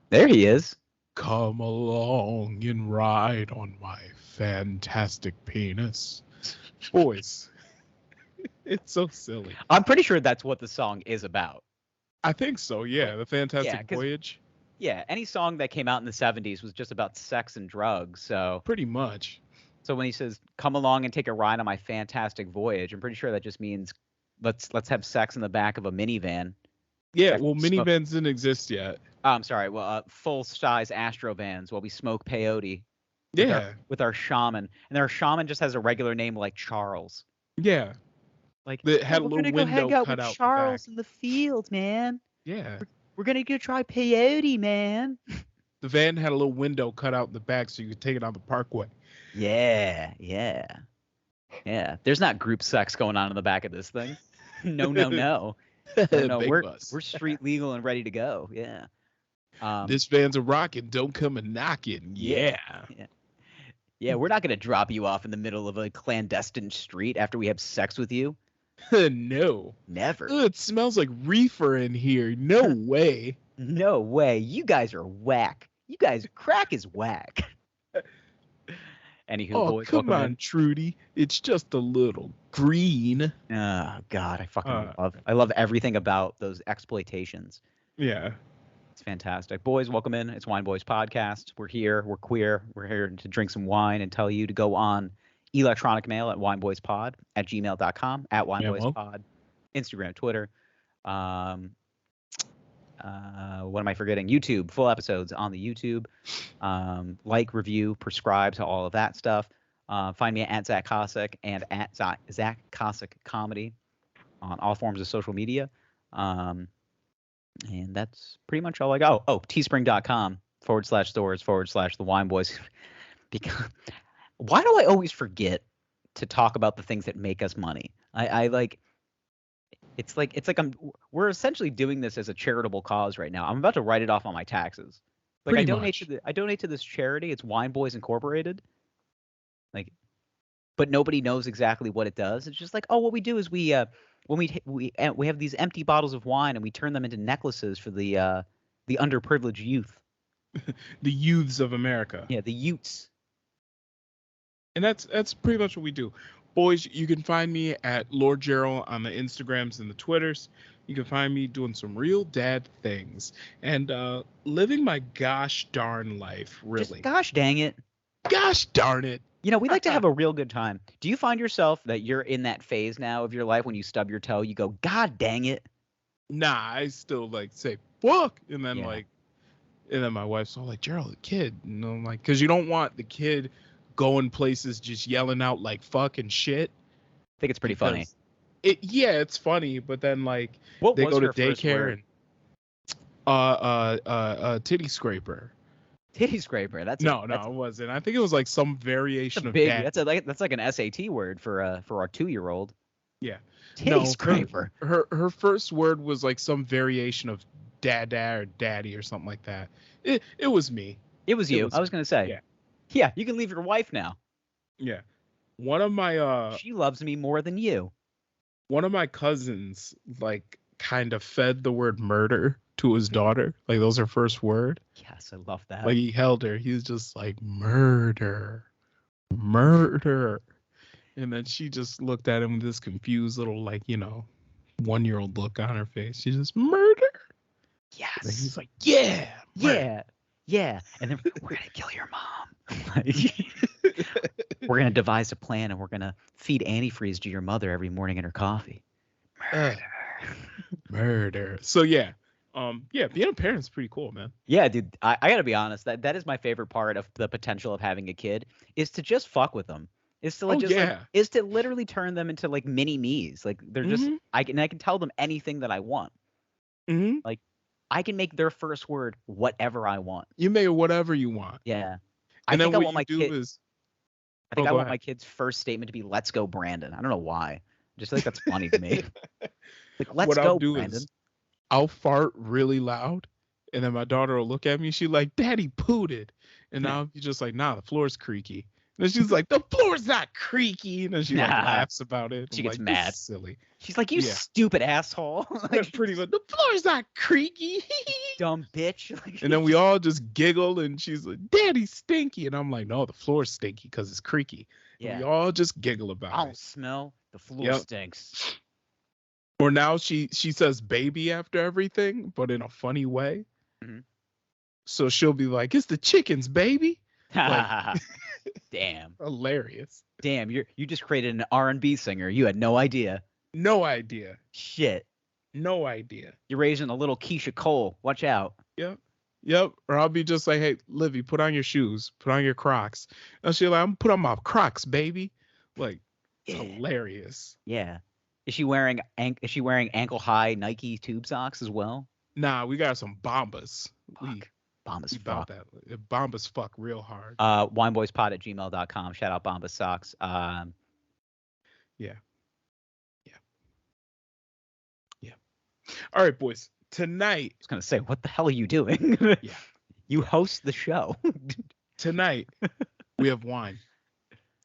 There he is. Come along and ride on my fantastic penis. Boys, it's so silly. I'm pretty sure that's what the song is about. I think so, yeah. The Fantastic Yeah, because Voyage. any song that came out in the '70s was just about sex and drugs. Pretty much. So when he says "come along and take a ride on my fantastic voyage," I'm pretty sure that just means let's have sex in the back of a minivan. Yeah, well, minivans didn't exist yet. Oh, I'm sorry. Well, full size Astro vans while we smoke peyote. Yeah. With our shaman, and our shaman just has a regular name like Charles. Yeah. Like that had a little window hang out cut with out Charles the back. in the field, man. Yeah. We're gonna go try peyote, man. The van had a little window cut out in the back so you could take it on the parkway. Yeah. There's not group sex going on in the back of this thing. No. No, we're street legal and ready to go. Yeah. This van's a rockin', don't come a knockin'. Yeah. We're not gonna drop you off in the middle of a clandestine street after we have sex with you. No. Never. It smells like reefer in here. No way. No way. You guys are whack. You guys, crack is whack. Anywho, boys, come on, Trudy. It's just a little green. Oh God, I fucking love everything about those exploitations. Yeah. It's fantastic. Boys, welcome in. It's Wine Boys Podcast. We're here. We're queer. We're here to drink some wine and tell you to go on electronic mail at wineboyspod@gmail.com, at wineboyspod, Instagram, Twitter. What am I forgetting? YouTube, full episodes on the YouTube. Like, review, prescribe to all of that stuff. Find me at Zach Cossack and at Zach Cossack Comedy on all forms of social media. And that's pretty much all I got. teespring.com/stores/the Wine Boys. Because why do I always forget to talk about the things that make us money? I like. It's like we're essentially doing this as a charitable cause right now. I'm about to write it off on my taxes. Like I donate to this charity. It's Wine Boys Incorporated. Like, but nobody knows exactly what it does. It's just like, oh, what we do is we when we have these empty bottles of wine and we turn them into necklaces for the underprivileged youth. The youths of America. Yeah, the Utes. And that's pretty much what we do. Boys, you can find me at Lord Gerald on the Instagrams and the Twitters. You can find me doing some real dad things and living my gosh darn life, really. Just gosh dang it. Gosh darn it. You know, we like to have a real good time. Do you find yourself that you're in that phase now of your life when you stub your toe, you go, God dang it? Nah, I still like say fuck, and then and then my wife's all like, Gerald, the kid, and I'm like, because you don't want the kid going places just yelling out like fuck and shit. I think it's pretty funny. It's funny, but then like they go to daycare and titty scraper. Titty scraper. That's it wasn't. I think it was like some variation of that. That's like an SAT word for our 2-year-old. Yeah. Titty scraper. Her first word was like some variation of dada or daddy or something like that. It was me. It was you. I was gonna say. Yeah. You can leave your wife now. Yeah. One of my she loves me more than you. One of my cousins like kind of fed the word murder to his daughter. Like that was her first word. Yes, I love that. Like he held her. He was just like murder. And then she just looked at him with this confused little, like, 1-year-old look on her face. She just murder. Yes. And he's like, yeah. And then we're gonna kill your mom. We're gonna devise a plan, and we're gonna feed antifreeze to your mother every morning in her coffee. Murder. So yeah. Being a parent's pretty cool, man. Yeah, dude. I gotta be honest. That is my favorite part of the potential of having a kid is to just fuck with them. Is to is to literally turn them into like mini me's. Like they're just I can tell them anything that I want. Mm-hmm. Like I can make their first word whatever I want. You make it whatever you want. Yeah. And I want my kid's first statement to be "Let's go, Brandon." I don't know why. I just think that's funny to me. Like let's go, Brandon. I'll fart really loud, and then my daughter will look at me. She's like, "Daddy pooted," and I'll be just like, "Nah, the floor's creaky." And she's like, the floor's not creaky. And then she like laughs about it. She I'm gets like, mad. This is silly. She's like, you stupid asshole. Like, Pretty much, the floor's not creaky. dumb bitch. And then we all just giggle, and she's like, Daddy's stinky. And I'm like, no, the floor's stinky because it's creaky. And Yeah. we all just giggle about I it. don't smell. The floor stinks. Or now she says baby after everything, but in a funny way. Mhm. So she'll be like, it's the chickens, baby. Like, Damn. hilarious. Damn, you just created an R&B singer. You had no idea. No idea. Shit. No idea. You're raising a little Keisha Cole. Watch out. Yep. Or I'll be just like, hey, Livy, put on your shoes. Put on your Crocs. And she'll like, I'm put on my Crocs, baby. Like, hilarious. Yeah. Is she wearing ankle high Nike tube socks as well? Nah, we got some Bombas. Fuck. Bombas About fuck. that. Bombas fuck real hard. Wineboyspod@gmail.com. Shout out Bombas socks. Yeah. All right, boys. Tonight. I was gonna say, what the hell are you doing? Yeah. You host the show. Tonight we have wine.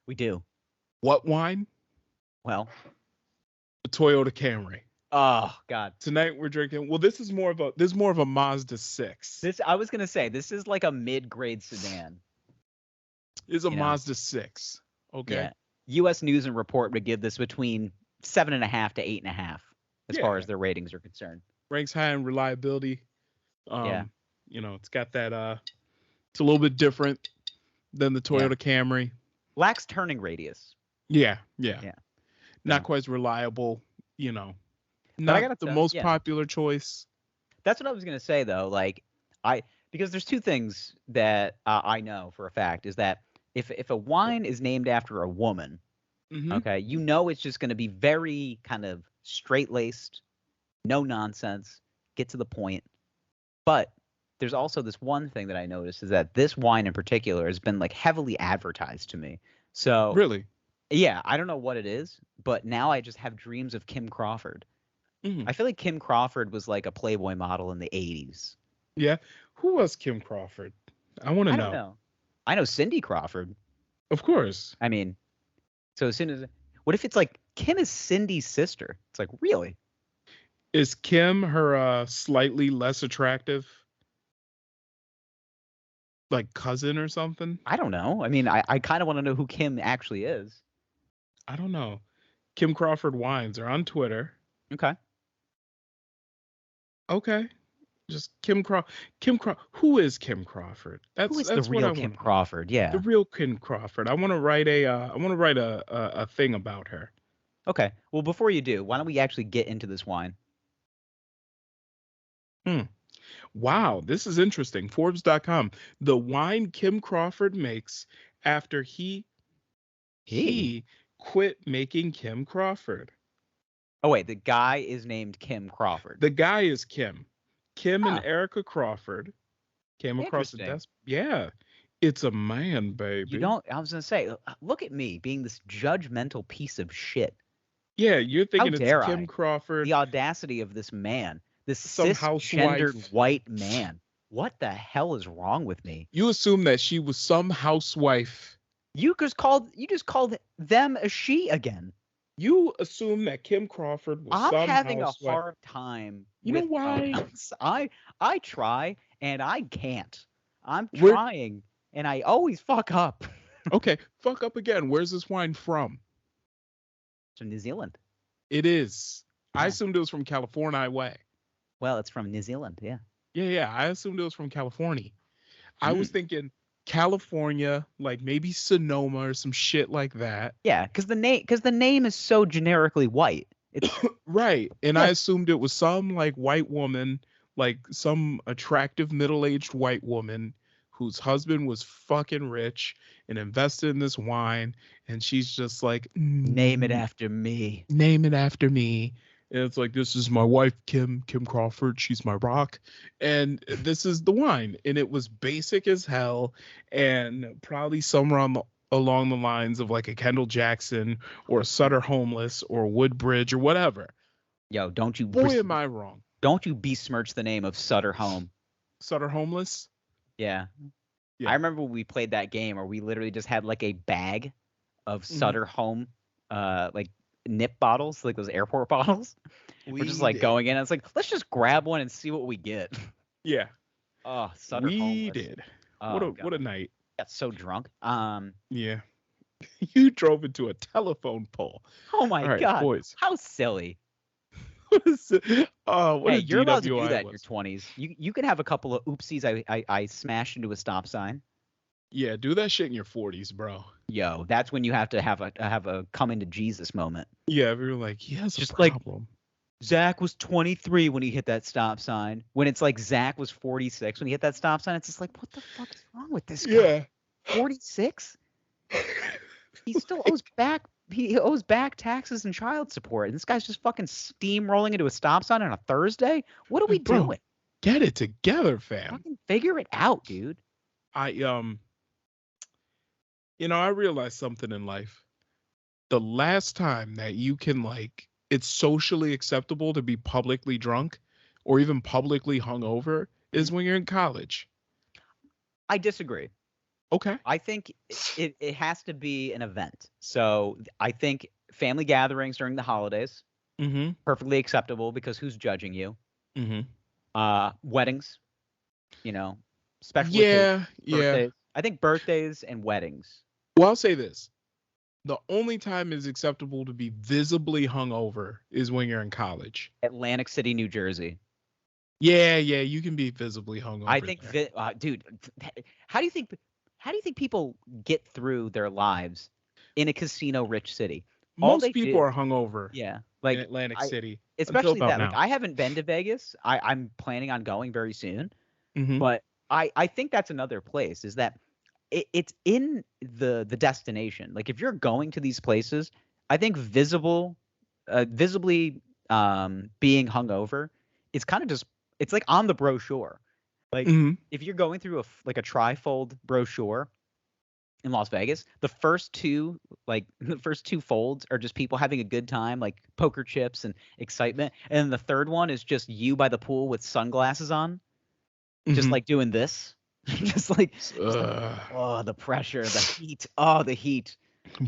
We do. What wine? Well. The Toyota Camry. Oh God. Tonight we're drinking. Well, this is more of a Mazda 6. I was gonna say this is like a mid-grade sedan. It's a Mazda 6. Okay. Yeah. U.S. News and Report would give this between 7.5 to 8.5 as far as their ratings are concerned. Ranks high in reliability. It's got that. It's a little bit different than the Toyota Camry. Lacks turning radius. Yeah. Not quite as reliable. Not the most popular choice. That's what I was gonna say though. Like because there's two things that I know for a fact is that if a wine is named after a woman, okay, it's just gonna be very kind of straight-laced, no nonsense, get to the point. But there's also this one thing that I noticed is that this wine in particular has been like heavily advertised to me. So really, yeah, I don't know what it is, but now I just have dreams of Kim Crawford. I feel like Kim Crawford was like a Playboy model in the 80s. Yeah. Who was Kim Crawford? I want to know. I don't know. I know Cindy Crawford. Of course. I mean, so as soon as what if it's like Kim is Cindy's sister? It's like, really? Is Kim her slightly less attractive like cousin or something? I don't know. I mean, I kind of want to know who Kim actually is. I don't know. Kim Crawford wines are on Twitter. Okay. Just Kim Crawford. Who is Kim Crawford? Who is the real Kim Crawford? Yeah. The real Kim Crawford. I want to write a thing about her. Okay. Well, before you do, why don't we actually get into this wine? Wow, this is interesting. Forbes.com. The wine Kim Crawford makes after he quit making Kim Crawford. Oh wait, the guy is named Kim Crawford. The guy is Kim. Kim and Erica Crawford came across the desk. Yeah. It's a man, baby. I was gonna say, look at me being this judgmental piece of shit. Yeah, you're thinking it's Kim Crawford. The audacity of this man. This cisgendered white man. What the hell is wrong with me? You assume that she was some housewife. You just called them a she again. You assume that Kim Crawford was some having housewife. A hard time. You know why? I try and I can't. I'm trying and I always fuck up. Okay, fuck up again. Where's this wine from? It's from New Zealand. It is. Yeah. I assumed it was from California way. Well, it's from New Zealand, yeah. Yeah. I assumed it was from California. I was thinking California, like maybe Sonoma or some shit like that. Yeah, because the name is so generically white. It's right. And I assumed it was some like white woman, like some attractive middle-aged white woman whose husband was fucking rich and invested in this wine, and she's just like, name it after me. Name it after me. And it's like, this is my wife, Kim Crawford. She's my rock. And this is the wine. And it was basic as hell and probably somewhere along the lines of like a Kendall Jackson or a Sutter Homeless or Woodbridge or whatever. Yo, don't you... Boy, am I wrong. Don't you besmirch the name of Sutter Home. Sutter Homeless? Yeah. I Yeah. remember when we played that game, or we literally just had like a bag of Hmm. Sutter Home, like nip bottles, like those airport bottles. We're just We like did. going in. And it's like, let's just grab one and see what we get. Yeah. Oh, Sutter Home We was. did. Oh What a god, night. got so drunk. Yeah. You drove into a telephone pole. Oh my All right, god, boys. how silly. What is it? Oh, what Hey, a you're allowed to do DWI that in your was. 20s. You can have a couple of oopsies. I smashed into a stop sign. Yeah, do that shit in your 40s, bro. Yo, that's when you have to have a come into Jesus moment. Yeah, we were like, he has a Just like problem. Zach was 23 when he hit that stop sign. When it's like Zach was 46 when he hit that stop sign, it's just like, what the fuck is wrong with this guy? Yeah. 46? He still owes back. He owes back taxes and child support, and this guy's just fucking steamrolling into a stop sign on a Thursday. What are we Like, bro, doing? get it together, fam. Fucking figure it out, dude. I I realized something in life. The last time that you can like it's socially acceptable to be publicly drunk or even publicly hungover is Mhm. when you're in college. I disagree. Okay. I think it has to be an event. So I think family gatherings during the holidays, Mm-hmm. perfectly acceptable because who's judging you? Mm-hmm. Weddings, you know, special occasions, Yeah, yeah. birthdays. I think birthdays and weddings. Well, I'll say this. The only time it's acceptable to be visibly hungover is when you're in college. Atlantic City, New Jersey. Yeah, yeah, you can be visibly I hungover think, there. dude, how do you think people get through their lives in a casino-rich city? All Most they people do, are hungover yeah, in like Atlantic I, City until especially about that. Like now. I haven't been to Vegas. I'm planning on going very soon, Mm-hmm. but I think that's another place. Is that it's in the destination. Like if you're going to these places, I think visibly being hungover is kind of just it's like on the brochure. Like Mm-hmm. if you're going through like a trifold brochure in Las Vegas, the first two the first two folds are just people having a good time, like poker chips and excitement, and then the third one is just you by the pool with sunglasses on, just Mm-hmm. like doing this, just like Ugh. oh the pressure, the heat, oh the heat.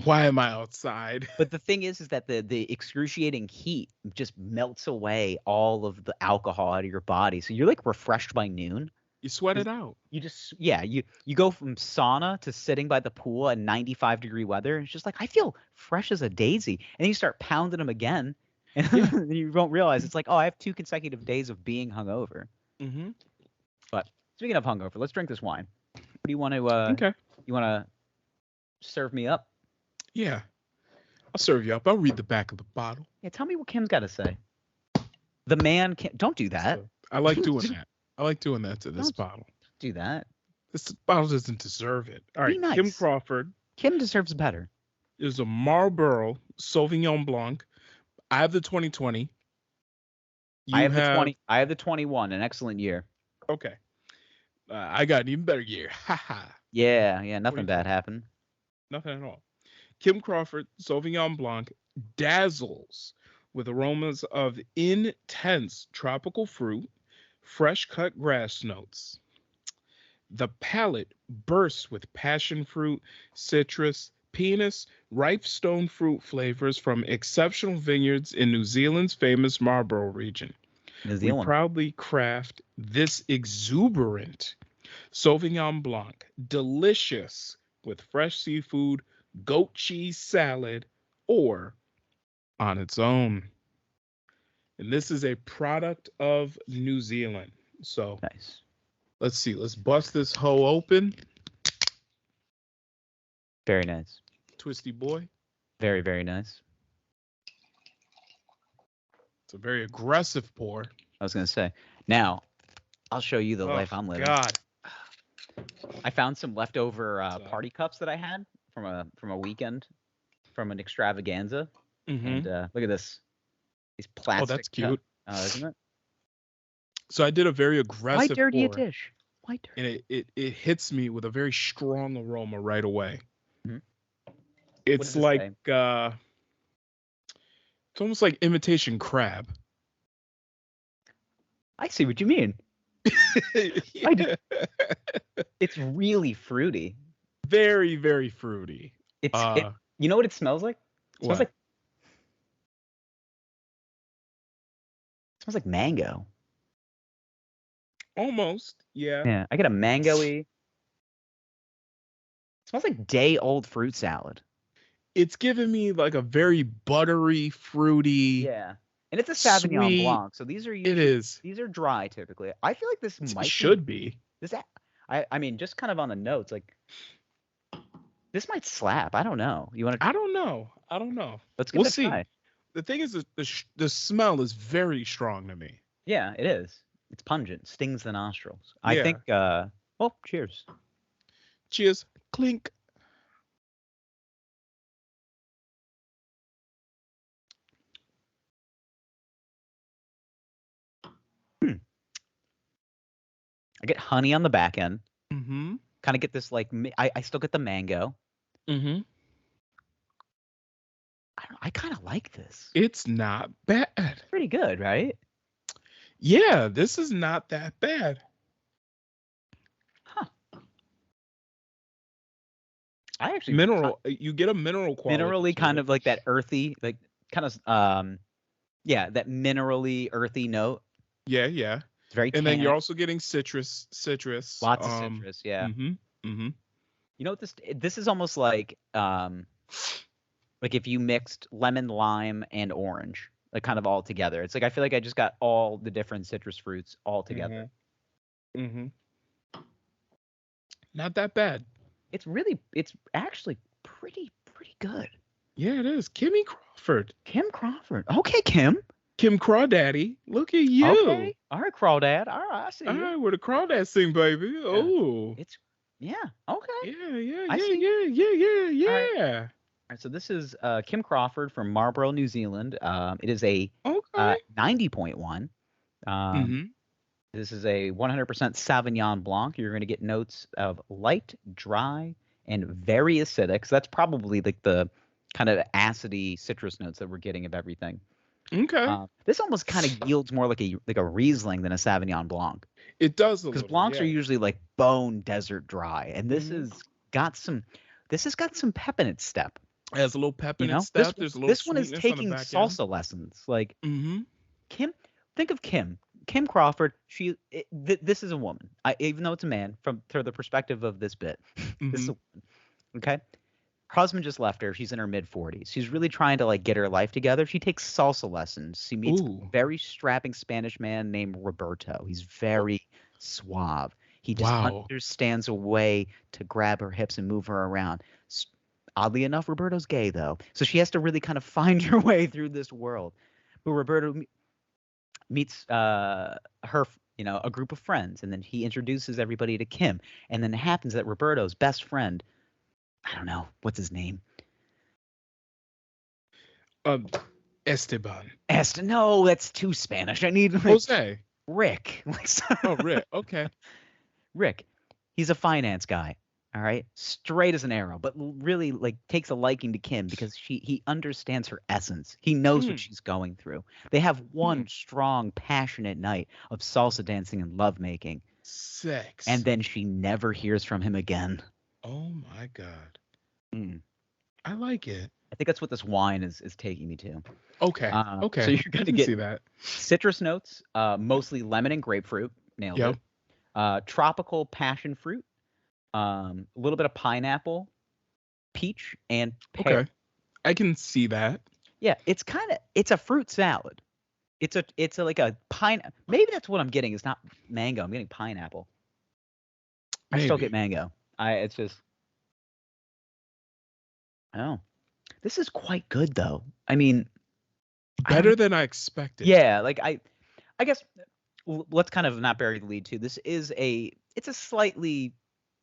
Why am I outside? But the thing is that the excruciating heat just melts away all of the alcohol out of your body, so you're like refreshed by noon. You sweat 'Cause it out. you just yeah, you go from sauna to sitting by the pool at 95-degree weather. It's just like I feel fresh as a daisy, and then you start pounding them again, and Yeah. then you don't realize it's like oh I have 2 consecutive days of being hungover. Mm-hmm. But speaking of hungover, let's drink this wine. What do you want to Okay. you want to serve me up? Yeah. I'll serve you up. I'll read the back of the bottle. Yeah, tell me what Kim's got to say. The man can't. Don't do that. So, I like doing that. I like doing that to this Don't bottle. do that. This bottle doesn't deserve it. All Be right. Kim nice. Crawford Kim deserves better. is a Marlboro Sauvignon Blanc. I have the 2020. I You have the have 20. I have the 21. An excellent year. okay. I got an even better year. Haha. Yeah, nothing 2020. bad happened. Nothing at all. Kim Crawford Sauvignon Blanc dazzles with aromas of intense tropical fruit, fresh cut grass notes. The palate bursts with passion fruit, citrus, penis, ripe stone fruit flavors from exceptional vineyards in New Zealand's famous Marlborough region. New We Zealand. proudly craft this exuberant Sauvignon Blanc, delicious with fresh seafood, goat cheese salad, or on its own. And this is a product of New Zealand. So Nice. let's see. Let's bust this hoe open. Very nice. Twisty boy. Very, very nice. It's a very aggressive pour. I was gonna say. Now, I'll show you the life I'm living. God. I found some leftover So- party cups that I had from a weekend, from an extravaganza, Mm-hmm. and look at this. These plastic. that's cute. Isn't it? So I did a very Why aggressive dirty a pour. dish? Why dirty? And it hits me with a very strong aroma right away. Mhm. It's does it like say? it's almost like imitation crab. I see what you mean. Yeah. It's really fruity. Very, very fruity. You know what it smells like? It What? smells like mango. Almost. Yeah. Yeah, I get a mango-y. It smells like day-old fruit salad. It's giving me like a very buttery, fruity, Yeah. And it's a Sauvignon sweet. Blanc, so these are It is. these are dry typically. I feel like this It might be should be. I mean, just kind of on the notes, like this might slap. I don't know. You want to? I don't know. Let's give We'll it a see. try. The thing is, the smell is very strong to me. Yeah, it is. It's pungent, stings the nostrils. I Yeah. think. Well, cheers. Cheers. Clink. I get honey on the back end. Mm-hmm. Kind of get this like I still get the mango. Mm-hmm. I kind of like this. It's not bad. Pretty good, right? Yeah, this is not that bad. Huh. I actually You get a mineral quality. minerally, kind of like that earthy, like kind of yeah, that minerally earthy note. Yeah. It's very And then you're tannic. also getting citrus. Lots of citrus, yeah. Mm-hmm. Mm-hmm. You know what this is almost like if you mixed lemon, lime, and orange, like kind of all together. It's like I feel like I just got all the different citrus fruits all together. Mm-hmm. Not that bad. It's actually pretty good. Yeah, it is. Kimmy Crawford. Kim Crawford. Okay, Kim. Kim Crawdaddy. Look at you. Okay. All right, Crawdad. All right, I see All you. right, where the crawdads sing, baby. Oh. It's okay. Yeah. I see. Yeah. All right, so this is Kim Crawford from Marlborough, New Zealand. It is a Okay. 90.1. Mm-hmm. This is a 100% Sauvignon Blanc. You're going to get notes of light, dry, and very acidic. So that's probably like the kind of acidy citrus notes that we're getting of everything. Okay. This almost kind of yields more like a Riesling than a Sauvignon Blanc. It does a Because little. Blancs are Yeah. usually like bone desert dry, and this Mhm. has got some pep in its step. It has a little pep in You know, its step. There's a little this one is sweetness on the taking back end. salsa lessons. Like Mm-hmm. Think of Kim Crawford. This is a woman. Even though it's a man, from the perspective of this bit, this is a woman. Okay. Her husband just left her. She's in her mid-40s. She's really trying to like get her life together. She takes salsa lessons. She meets a very strapping Spanish man named Roberto. He's very suave. He just understands a way to grab her hips and move her around. Oddly enough, Roberto's gay though, so she has to really kind of find her way through this world. But Roberto meets her, a group of friends, and then he introduces everybody to Kim. And then it happens that Roberto's best friend, I don't know, what's his name? Esteban. No, that's too Spanish. I need Jose. Rick. Oh, Rick. Okay. Rick. He's a finance guy. All right, straight as an arrow, but really like takes a liking to Kim because he understands her essence. He knows what she's going through. They have one strong, passionate night of salsa dancing and lovemaking. Sex. And then she never hears from him again. Oh my God. I like it. I think that's what this wine is taking me to. Okay. So you're gonna get see that. citrus notes, mostly lemon and grapefruit. Nailed it. Tropical passion fruit. A little bit of pineapple, peach, and pear. Okay. I can see that. Yeah, it's a fruit salad. It's like a pine. Maybe that's what I'm getting. It's not mango. I'm getting pineapple. I still get mango. It's just. Oh, this is quite good though. I mean, better than I expected. Yeah, like I guess let's kind of not bury the lead too. This is it's a slightly.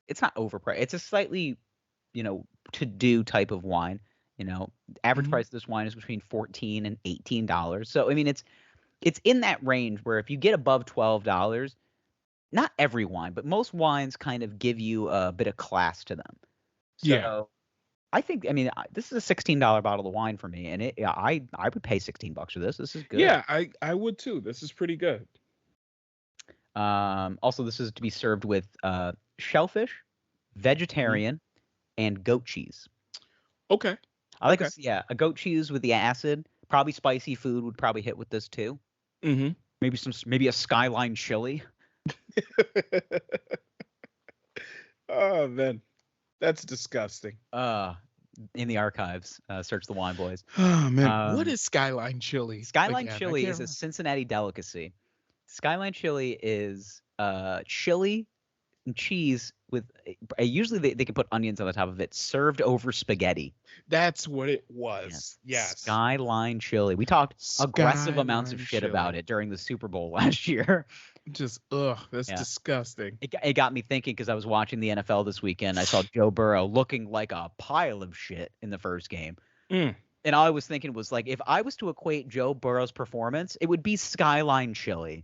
It's not overpriced. It's a slightly, to do type of wine. Average price of this wine is between $14 and $18. So I mean, it's in that range where if you get above $12, not every wine, but most wines kind of give you a bit of class to them. So I think, this is a $16 bottle of wine for me, and I would pay $16 for this. This is good. Yeah, I would too. This is pretty good. Also, this is to be served with shellfish, vegetarian, and goat cheese. Okay. I like Okay. a goat cheese with the acid. Probably spicy food would probably hit with this too. Mm-hmm. Maybe a skyline chili. Oh man, that's disgusting. In the archives, search the Wine Boys. Oh man, what Um, is skyline chili? Skyline Again, I chili can't is a remember. Cincinnati delicacy. Skyline chili is chili and cheese with usually they can put onions on the top of it, served over spaghetti. That's what it Yeah. was. Yes. Skyline chili. We talked aggressive amounts of Skyline shit chili. about it during the Super Bowl last year. Just that's Yeah. disgusting. It got me thinking because I was watching the NFL this weekend. I saw Joe Burrow looking like a pile of shit in the first game. Mm. And all I was thinking was like, if I was to equate Joe Burrow's performance, it would be skyline chili.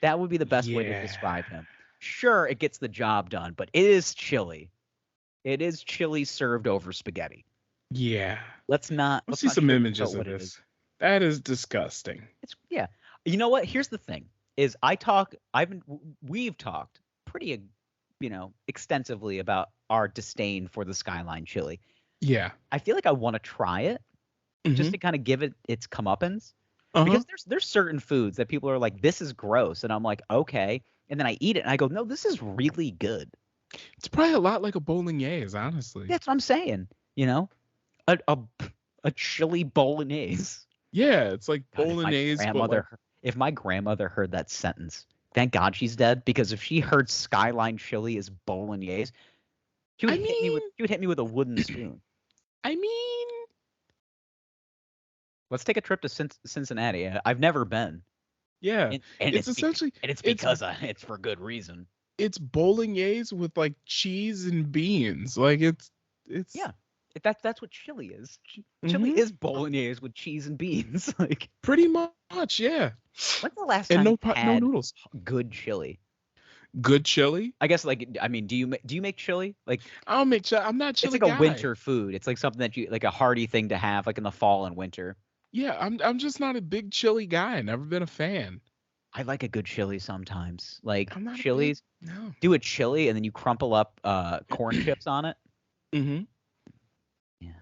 That would be the best way to describe him. Sure, it gets the job done, but it is chili. It is chili served over spaghetti. Yeah. Let's see some sugarcoat images of what it this. is. That is disgusting. Yeah. You know what? Here's the thing: is we've talked pretty, extensively about our disdain for the skyline chili. Yeah. I feel like I want to try it just to kind of give it its comeuppance. Because there's certain foods that people are like, this is gross, and I'm like, okay, and then I eat it and I go, no, this is really good. It's probably a lot like a bolognese, honestly. That's what I'm saying. A chili bolognese. Yeah, it's like God, bolognese. If my grandmother heard that sentence, thank God she's dead. Because if she heard skyline chili is bolognese, she would hit me with a wooden spoon. I mean, let's take a trip to Cincinnati. I've never been. Yeah, and it's essentially because it's for good reason. It's bolognese with like cheese and beans. Like it's yeah. That's what chili is. Chili is bolognese with cheese and beans. Like pretty much, yeah. When's the last time you had no noodles? Good chili. Good chili? I guess do you make chili? Like I'll make chili. I'm not chili. It's like a winter food. It's like something that like a hearty thing to have, like in the fall and winter. Yeah, I'm just not a big chili guy. Never been a fan. I like a good chili sometimes. Like chilies. No. Do a chili and then you crumple up corn chips on it. Mm-hmm. Yeah.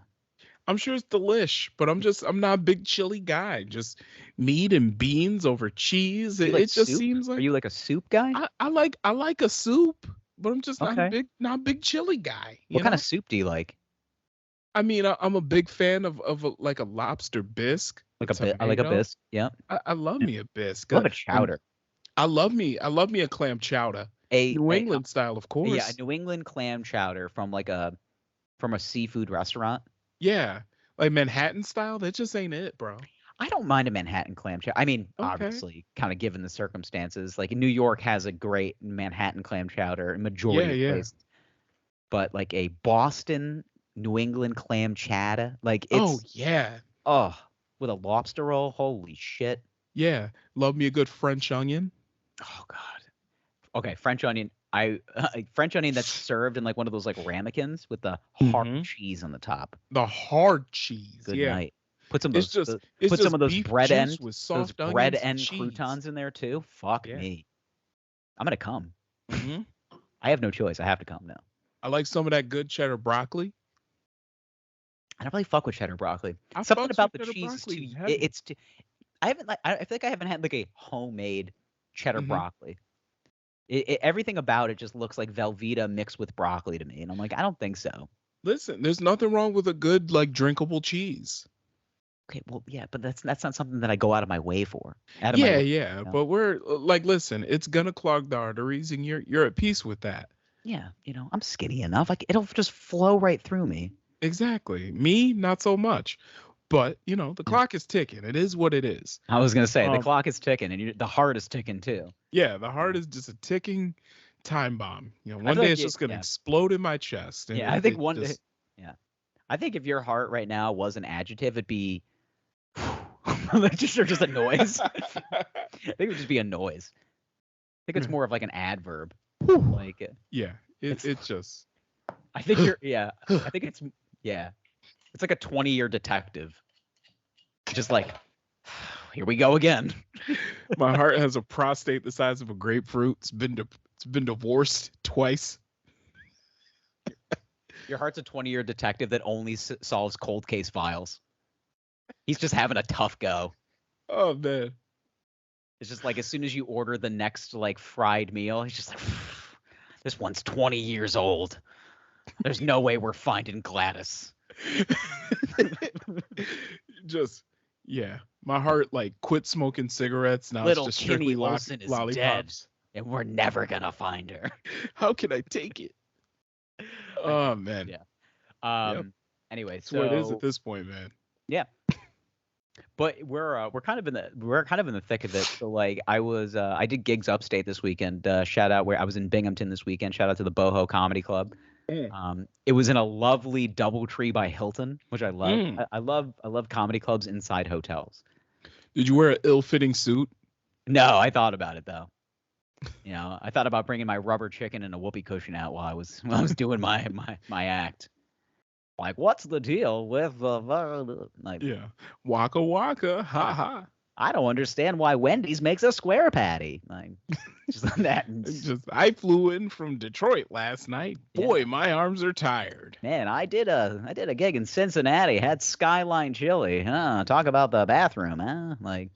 I'm sure it's delish, but I'm not a big chili guy. Just meat and beans over cheese. It just soup? seems like. Are you like a soup guy? I like a soup, but I'm just not a big chili guy. What kind of soup do you like? I mean, I'm a big fan of like a lobster bisque. I like a bisque. Yeah. I love me a bisque. I love a chowder. I love me a clam chowder. New England style, of course. Yeah, a New England clam chowder from a seafood restaurant. Yeah, like Manhattan style. That just ain't it, bro. I don't mind a Manhattan clam chowder. I mean, obviously, kind of given the circumstances, like New York has a great Manhattan clam chowder in majority of places. But like a Boston New England clam chowder, like it's with a lobster roll, holy shit. Yeah, love me a good French onion. Oh god. Okay, French onion. French onion that's served in like one of those like ramekins with the hard cheese on the top. The hard cheese. Good night. Put some of those bread end croutons in there too. Fuck me. I'm gonna come. I have no choice. I have to come now. I like some of that good cheddar broccoli. I don't really fuck with cheddar broccoli. Something about the cheese is too. It's too. I feel like I haven't had like a homemade cheddar broccoli. Everything about it just looks like Velveeta mixed with broccoli to me, and I'm like, I don't think so. Listen, there's nothing wrong with a good like drinkable cheese. Okay, well, yeah, but that's not something that I go out of my way for. But we're like, listen, it's gonna clog the arteries, and you're at peace with that. Yeah, I'm skinny enough. Like it'll just flow right through me. Exactly. Me, not so much. But the clock is ticking. It is what it is. I was gonna say the clock is ticking, and the heart is ticking too. Yeah, the heart is just a ticking time bomb. One day it's just gonna explode in my chest. And I think one day. Yeah, I think if your heart right now was an adjective, it'd be just a noise. I think it would just be a noise. I think it's more of like an adverb. Like it's just. I think you're. Yeah, I think it's. Yeah. It's like a 20-year detective. Just like, here we go again. My heart has a prostate the size of a grapefruit. It's been divorced twice. Your heart's a 20-year detective that only solves cold case files. He's just having a tough go. Oh man. It's just like as soon as you order the next like fried meal, he's just like, this one's 20 years old. There's no way we're finding Gladys. Just yeah. My heart like quit smoking cigarettes. Now Little it's just Kimmy strictly Olsen is lollipops. dead, and we're never gonna find her. How can I take it? Oh man. Yeah. Yep. Anyway, That's so what it is at this point, man. yeah. But we're kind of in the thick of it. So like I did gigs upstate this weekend. Shout out where I was in Binghamton this weekend. Shout out to the Boho Comedy Club. It was in a lovely DoubleTree by Hilton, which I love. I love comedy clubs inside hotels. Did you wear an ill-fitting suit? No, I thought about it though. I thought about bringing my rubber chicken and a whoopee cushion out while I was doing my act. Like, what's the deal with like? Yeah, waka waka, ha ha. I don't understand why Wendy's makes a square patty. Like, just that. I flew in from Detroit last night. Boy, my arms are tired. Man, I did a gig in Cincinnati. Had Skyline Chili. Huh? Talk about the bathroom, huh? Like,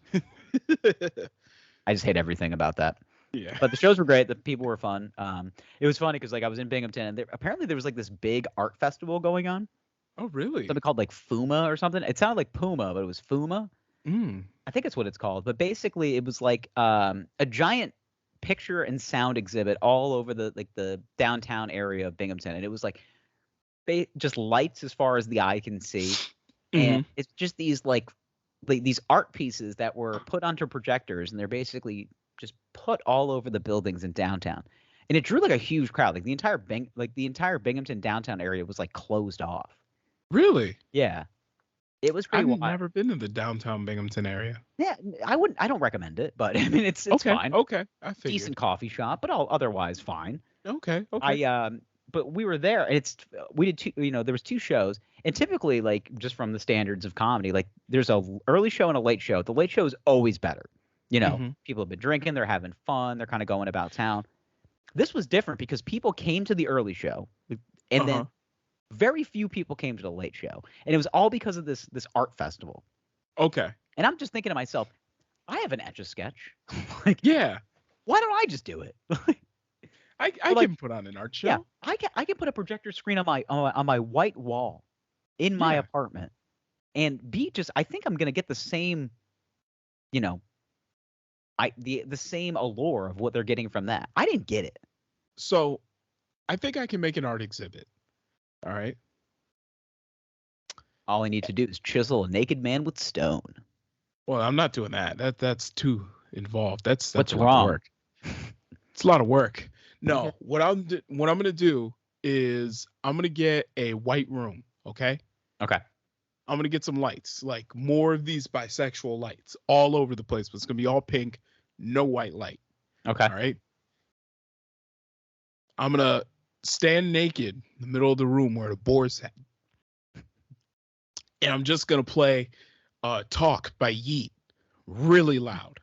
I just hate everything about that. Yeah. But the shows were great. The people were fun. It was funny because like I was in Binghamton, and apparently there was like this big art festival going on. Oh, really? Something called like Fuma or something. It sounded like Puma, but it was Fuma. Mm. I think it's what it's called. But basically, it was like a giant picture and sound exhibit all over the downtown area of Binghamton, and it was like just lights as far as the eye can see, and it's just these like these art pieces that were put onto projectors, and they're basically just put all over the buildings in downtown, and it drew like a huge crowd. Like the entire Binghamton downtown area was like closed off. Really? Yeah, it was pretty wild. I've never been to the downtown Binghamton area. Yeah, I don't recommend it, but I mean it's okay, fine. Okay, I figured. Decent coffee shop, but otherwise fine. Okay. But we were there, and we did two. There was two shows, and typically like just from the standards of comedy, like there's a early show and a late show. The late show is always better. People have been drinking, they're having fun, they're kind of going about town. This was different because people came to the early show, and then very few people came to the late show, and it was all because of this art festival. Okay. And I'm just thinking to myself, I have an Etch-a-Sketch. Like, yeah. Why don't I just do it? I can put on an art show. Yeah, I can put a projector screen on my white wall in my apartment, and I think I'm gonna get the same, the same allure of what they're getting from that. I didn't get it. So, I think I can make an art exhibit. All right. All I need to do is chisel a naked man with stone. Well, I'm not doing that. That's too involved. That's what's a lot wrong. Of work. It's a lot of work. No, what I'm gonna do is I'm gonna get a white room. Okay. Okay. I'm gonna get some lights, like more of these bisexual lights all over the place, but it's gonna be all pink, no white light. Okay. All right. I'm gonna stand naked in the middle of the room where the Boyz at. And I'm just gonna play Talk by Yeet really loud.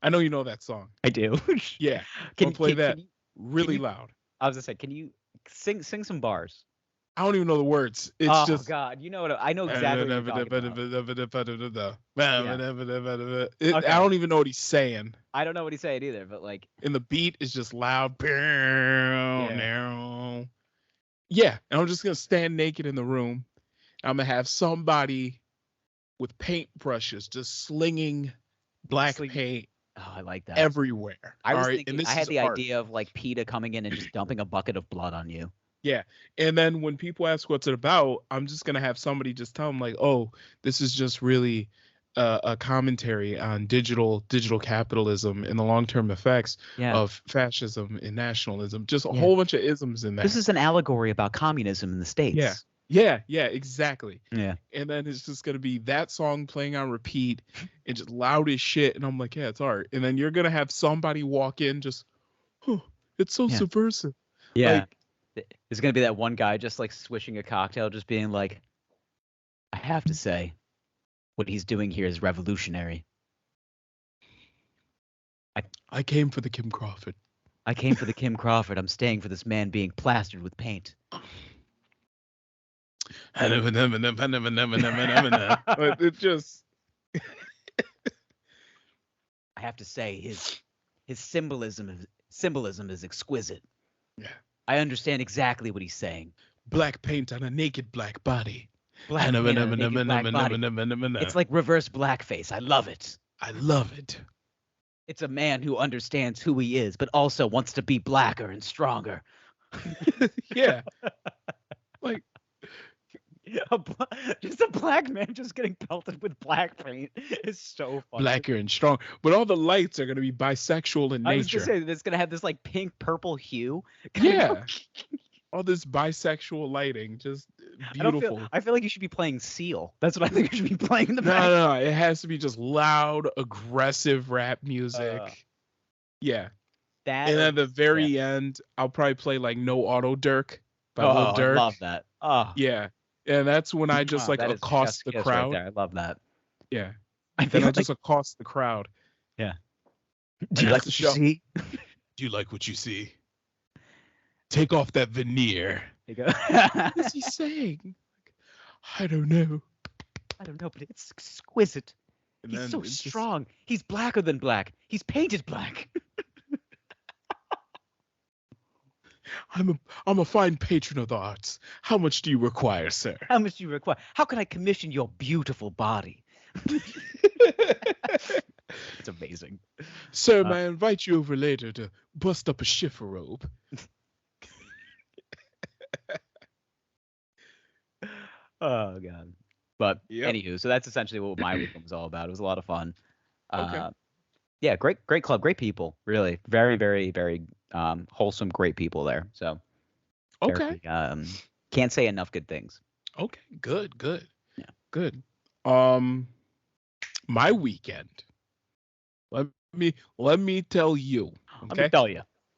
I know you know that song. I do. Yeah. Can you play that really loud? I was gonna say, can you sing some bars? I don't even know the words. It's just. Oh God, you know what? I know exactly what you're talking about. I don't even know what he's saying. I don't know what he's saying either, but like. And the beat is just loud. Yeah. Yeah, and I'm just gonna stand naked in the room. I'm gonna have somebody with paintbrushes just slinging black paint. Oh, I like that. Everywhere. I was thinking, I had the idea of like PETA coming in and just dumping a bucket of blood on you. Yeah. And then when people ask what's it about, I'm just going to have somebody just tell them like, oh, this is just really a commentary on digital capitalism and the long-term effects of fascism and nationalism. Just a whole bunch of isms in that. This is an allegory about communism in the States. Yeah, exactly. Yeah. And then it's just going to be that song playing on repeat and just loud as shit. And I'm like, yeah, it's art. And then you're going to have somebody walk in just, it's so subversive. Yeah. Like, there's going to be that one guy just like swishing a cocktail, just being like, I have to say, what he's doing here is revolutionary. I came for the Kim Crawford. I came for the Kim Crawford. I'm staying for this man being plastered with paint. It's just. I have to say his symbolism is exquisite. Yeah. I understand exactly what he's saying. Black paint on a naked black body. Black paint on a naked black body. It's like reverse blackface. I love it. I love it. It's a man who understands who he is, but also wants to be blacker and stronger. Yeah. Like, just a black man just getting pelted with black paint is so funny. Blacker and strong. But all the lights are going to be bisexual in nature. I was going to say, it's going to have this like pink purple hue. Yeah. All this bisexual lighting. Just beautiful. I feel like you should be playing Seal. That's what I think you should be playing in the back. No. It has to be just loud, aggressive rap music. Yeah. And at the very end, I'll probably play like No Auto Dirk by Lil Durk. I love that. Oh. Yeah. And that's when I just accost the crowd. Right, I love that. Yeah. Then I just accost the crowd. Yeah. Do you like what you see? Do you like what you see? Take off that veneer. What is he saying? I don't know. I don't know, but it's exquisite. He's so strong. He's blacker than black. He's painted black. I'm a fine patron of the arts. How much do you require, sir? How much do you require? How can I commission your beautiful body? It's amazing. Sir, may I invite you over later to bust up a shiffer robe? Oh, God. But anywho, so that's essentially what my weekend was all about. It was a lot of fun. Okay. Yeah, great club, great people, really. Very, very, very wholesome, great people there. So, okay. Can't say enough good things. Okay, good. Yeah. Good. My weekend. Let me tell you. Okay.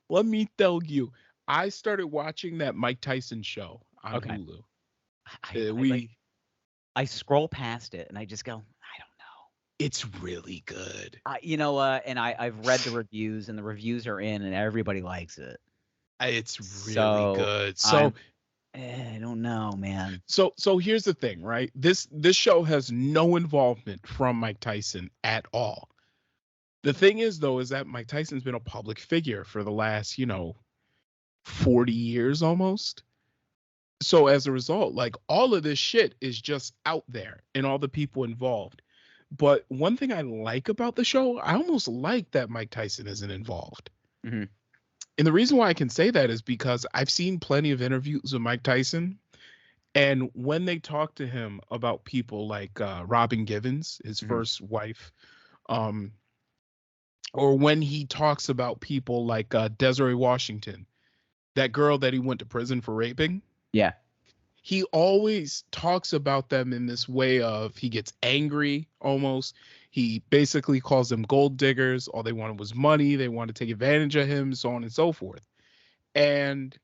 Let me tell you. I started watching that Mike Tyson show on Hulu. I scroll past it and I just go, I don't know. It's really good. And I've read the reviews and the reviews are in and everybody likes it. It's really good. So I don't know, man. So here's the thing, right? This show has no involvement from Mike Tyson at all. The thing is, though, is that Mike Tyson's been a public figure for the last, 40 years almost. So as a result, like all of this shit is just out there and all the people involved. But one thing I like about the show, I almost like that Mike Tyson isn't involved. Mm-hmm. And the reason why I can say that is because I've seen plenty of interviews with Mike Tyson. And when they talk to him about people like Robin Givens, his first wife, or when he talks about people like Desiree Washington, that girl that he went to prison for raping. Yeah. He always talks about them in this way of he gets angry almost. He basically calls them gold diggers. All they wanted was money. They wanted to take advantage of him, so on and so forth. And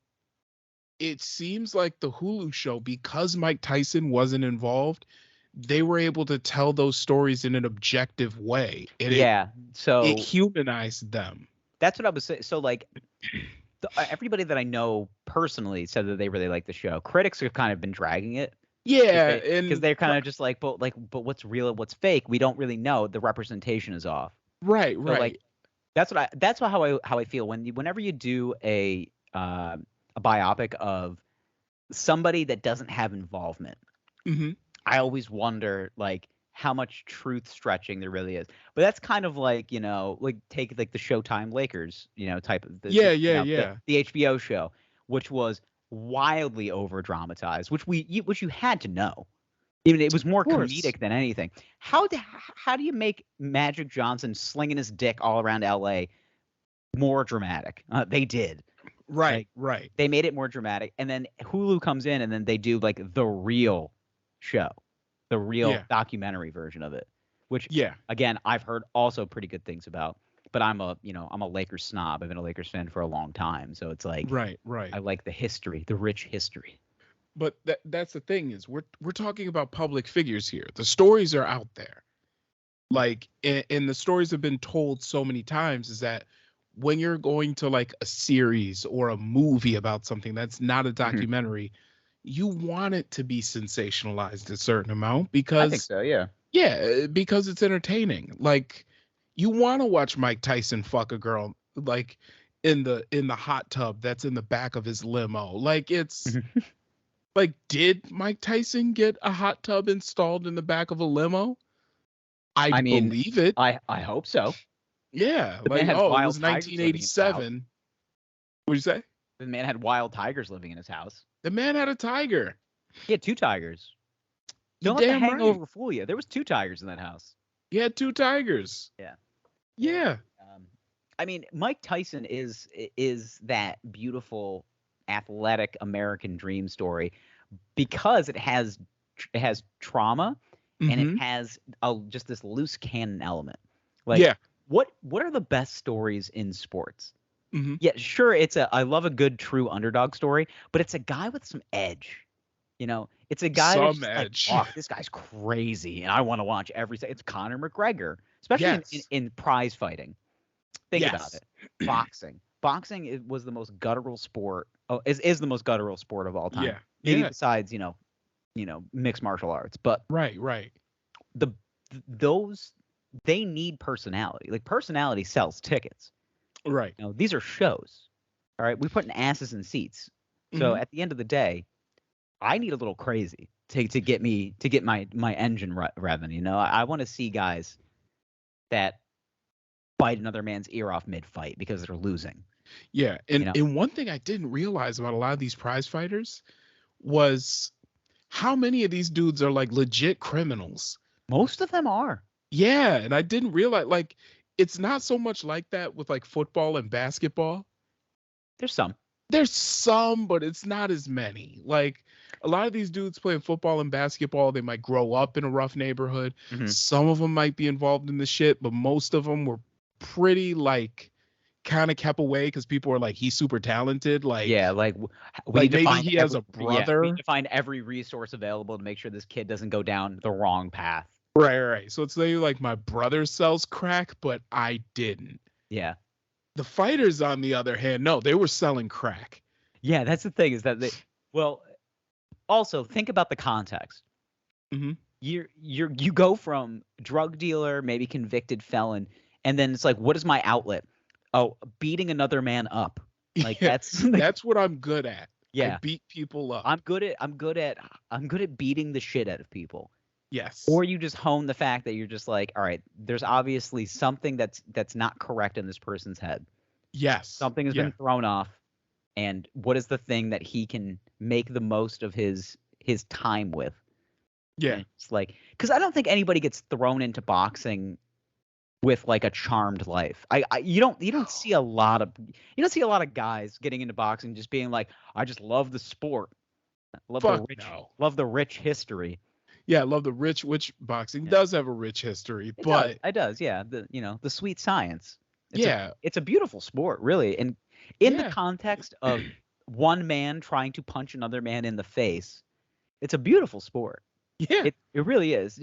it seems like the Hulu show, because Mike Tyson wasn't involved, they were able to tell those stories in an objective way. So it humanized them. That's what I was saying. So like everybody that I know personally said that they really like the show. Critics have kind of been dragging it. Yeah, because they're kind of just like, but what's real and what's fake? We don't really know. The representation is off. Right. So like, that's how I feel whenever you do a biopic of somebody that doesn't have involvement. Mm-hmm. I always wonder like how much truth stretching there really is. But that's kind of like, like take like the Showtime Lakers, type of the HBO show, which was wildly over dramatized, which you had to know. Even it was more comedic than anything. How do you make Magic Johnson slinging his dick all around LA more dramatic? They did. Right. They made it more dramatic, and then Hulu comes in, and then they do like the real show, the real documentary version of it, which again I've heard also pretty good things about. But I'm a Lakers snob. I've been a Lakers fan for a long time, so it's like right. I like the history, the rich history. But that's the thing is we're talking about public figures here. The stories are out there. Like, and the stories have been told so many times is that when you're going to like a series or a movie about something that's not a Mhm. documentary, you want it to be sensationalized a certain amount I think because, so. Yeah. yeah, because it's entertaining. Like, you want to watch Mike Tyson fuck a girl like in the hot tub that's in the back of his limo. Like, it's Mhm. like, did Mike Tyson get a hot tub installed in the back of a limo? I I mean, believe it. I hope so. Yeah, The man like, has oh, it wild was tigers living in his house. 1987. What'd you say? The man had wild tigers living in his house. The man had a tiger. He had two tigers. You Don't let the damn right. hangover fool you. There was two tigers in that house. He had two tigers. Yeah. Yeah. I mean, Mike Tyson is that beautiful, athletic American dream story because it has trauma and it Mm-hmm. has just this loose cannon element. Like, Yeah. what are the best stories in sports? Mm-hmm. Yeah, sure. I love a good true underdog story, but it's a guy with some edge. It's a guy that's Some just like, edge. fuck, this guy's crazy, and I want to watch every. It's Conor McGregor, especially Yes. in prize fighting. Think about Yes. it. Boxing was the most guttural sport. Oh, is the most guttural sport of all time. Yeah. Maybe Yeah. besides mixed martial arts, but Right. Right. the those they need personality. Like personality sells tickets. Right. These are shows. All right, we put in asses in seats. So Mm-hmm. at the end of the day, I need a little crazy to get my engine revving. I want to see guys that bite another man's ear off mid fight because they're losing. Yeah. You And know, and one thing I didn't realize about a lot of these prize fighters was how many of these dudes are like legit criminals. most of them are. Yeah, and I didn't realize like it's not so much like that with like football and basketball. There's some. There's some, but it's not as many. Like a lot of these dudes playing football and basketball, they might grow up in a rough neighborhood. Mhm. Some of them might be involved in the shit, but most of them were pretty like kind of kept away because people are like, he's super talented. Like, Yeah, like we like need to maybe find he has a we brother. need to find every resource available to make sure this kid doesn't go down the wrong path. Right. So it's like my brother sells crack, but I didn't. Yeah. The fighters, on the other hand, no, they were selling crack. Yeah, that's the thing is that well, also think about the context. Mhm. You go from drug dealer, maybe convicted felon, and then it's like, what is my outlet? Oh, beating another man up. Like Yeah, that's that's what I'm good at. I yeah. beat people up. I'm good at beating the shit out of people. Yes. Or you just hone the fact that you're just like, all right, there's obviously something that's not correct in this person's head. Yes. Something has been thrown off, and what is the thing that he can make the most of his time with? Yeah. And it's like, because I don't think anybody gets thrown into boxing with like a charmed life. You don't see a lot of guys getting into boxing just being like, I just love the sport, love the rich history. Yeah, I love the rich, which boxing does have a rich history, but it does, yeah. The sweet science. It's a beautiful sport, really. And in the context of one man trying to punch another man in the face, it's a beautiful sport. Yeah. It really is.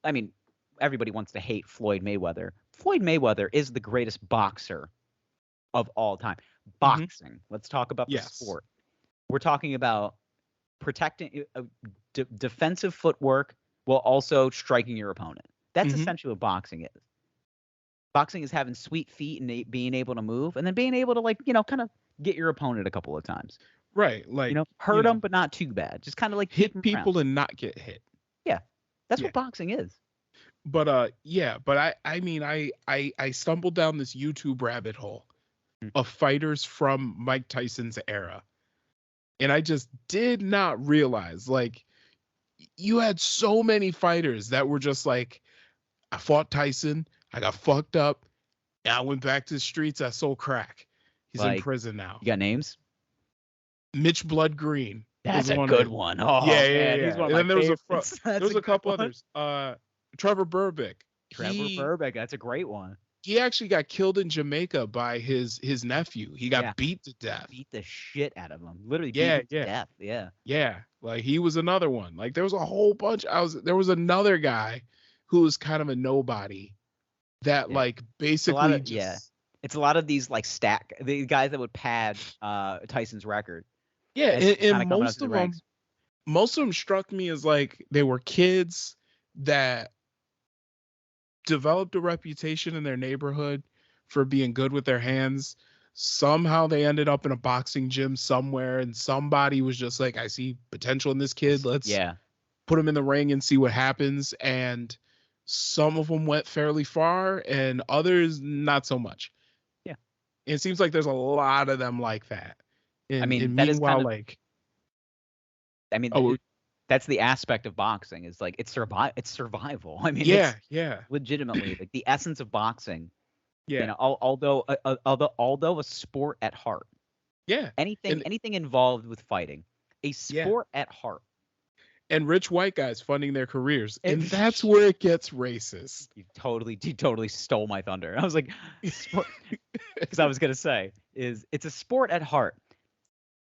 I mean, everybody wants to hate Floyd Mayweather. Floyd Mayweather is the greatest boxer of all time. Boxing. Let's talk about the sport. We're talking about protecting defensive footwork while also striking your opponent. That's essentially what boxing is. Boxing is having sweet feet and being able to move, and then being able to kind of get your opponent a couple of times. Right, like hurt them, but not too bad. Just kind of like hit people and not get hit. Yeah, that's what boxing is. But I mean I stumbled down this YouTube rabbit hole of fighters from Mike Tyson's era, and I just did not realize like you had so many fighters that were just like, I fought Tyson, I got fucked up, and I went back to the streets, I sold crack. He's in prison now. You got names? Mitch Blood Green. That's a good one. Oh, yeah. He's one of and then there was a couple others. Trevor Burbick. Burbick, that's a great one. He actually got killed in Jamaica by his nephew. He got beat to death. Beat the shit out of him. Literally beat him to death. Yeah. Yeah. Like he was another one. Like there was a whole bunch. There was another guy who's kind of a nobody that Yeah. like It's a lot basically of yeah. just It's a lot of these like the guys that would pad Tyson's record yeah, as he's and kind of coming up through the ranks. most of them struck me as like they were kids that developed a reputation in their neighborhood for being good with their hands. Somehow they ended up in a boxing gym somewhere, and somebody was just like, I see potential in this kid. Let's Yeah. put him in the ring and see what happens. And some of them went fairly far, and others not so much. Yeah. It seems like there's a lot of them like that. I And mean, that is meanwhile, kind of like, I mean, oh that's the aspect of boxing is like it's survival. I mean, yeah, it's yeah, legitimately like the essence of boxing. You yeah, know, although a sport at heart, yeah, and anything involved with fighting, a yeah, sport at heart. and rich white guys funding their careers, It, and that's where it gets racist. you totally stole my thunder. I was like, because I was gonna say it's a sport at heart,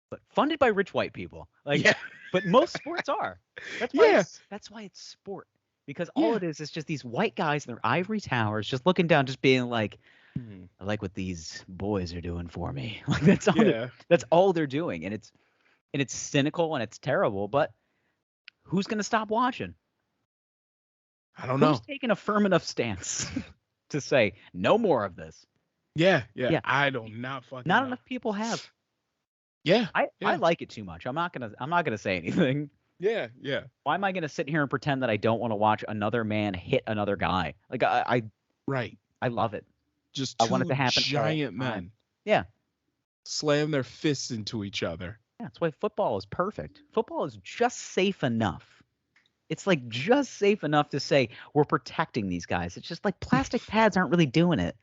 but funded by rich white people. Like, Yeah, but most sports are. That's why yeah, that's why it's sport. Because all yeah. it is just these white guys in their ivory towers just looking down, just being like, Mhm. I like what these boys are doing for me. Like that's all they're doing. And it's cynical and it's terrible, but who's gonna stop watching? I don't Who's know. taking a firm enough stance to say no more of this? Yeah, yeah. Yeah. I don't not fucking Not know. enough people have. Yeah, I yeah, like it too much. I'm not gonna say anything. yeah, yeah. Why am I gonna sit here and pretend that I don't want to watch another man hit another guy? Like Right. I love it. Just I want it two to happen all the giant time. men Yeah. slam their fists into each other. Yeah, that's why football is perfect. Football is just safe enough. It's like just safe enough to say we're protecting these guys. It's just like plastic pads aren't really doing it.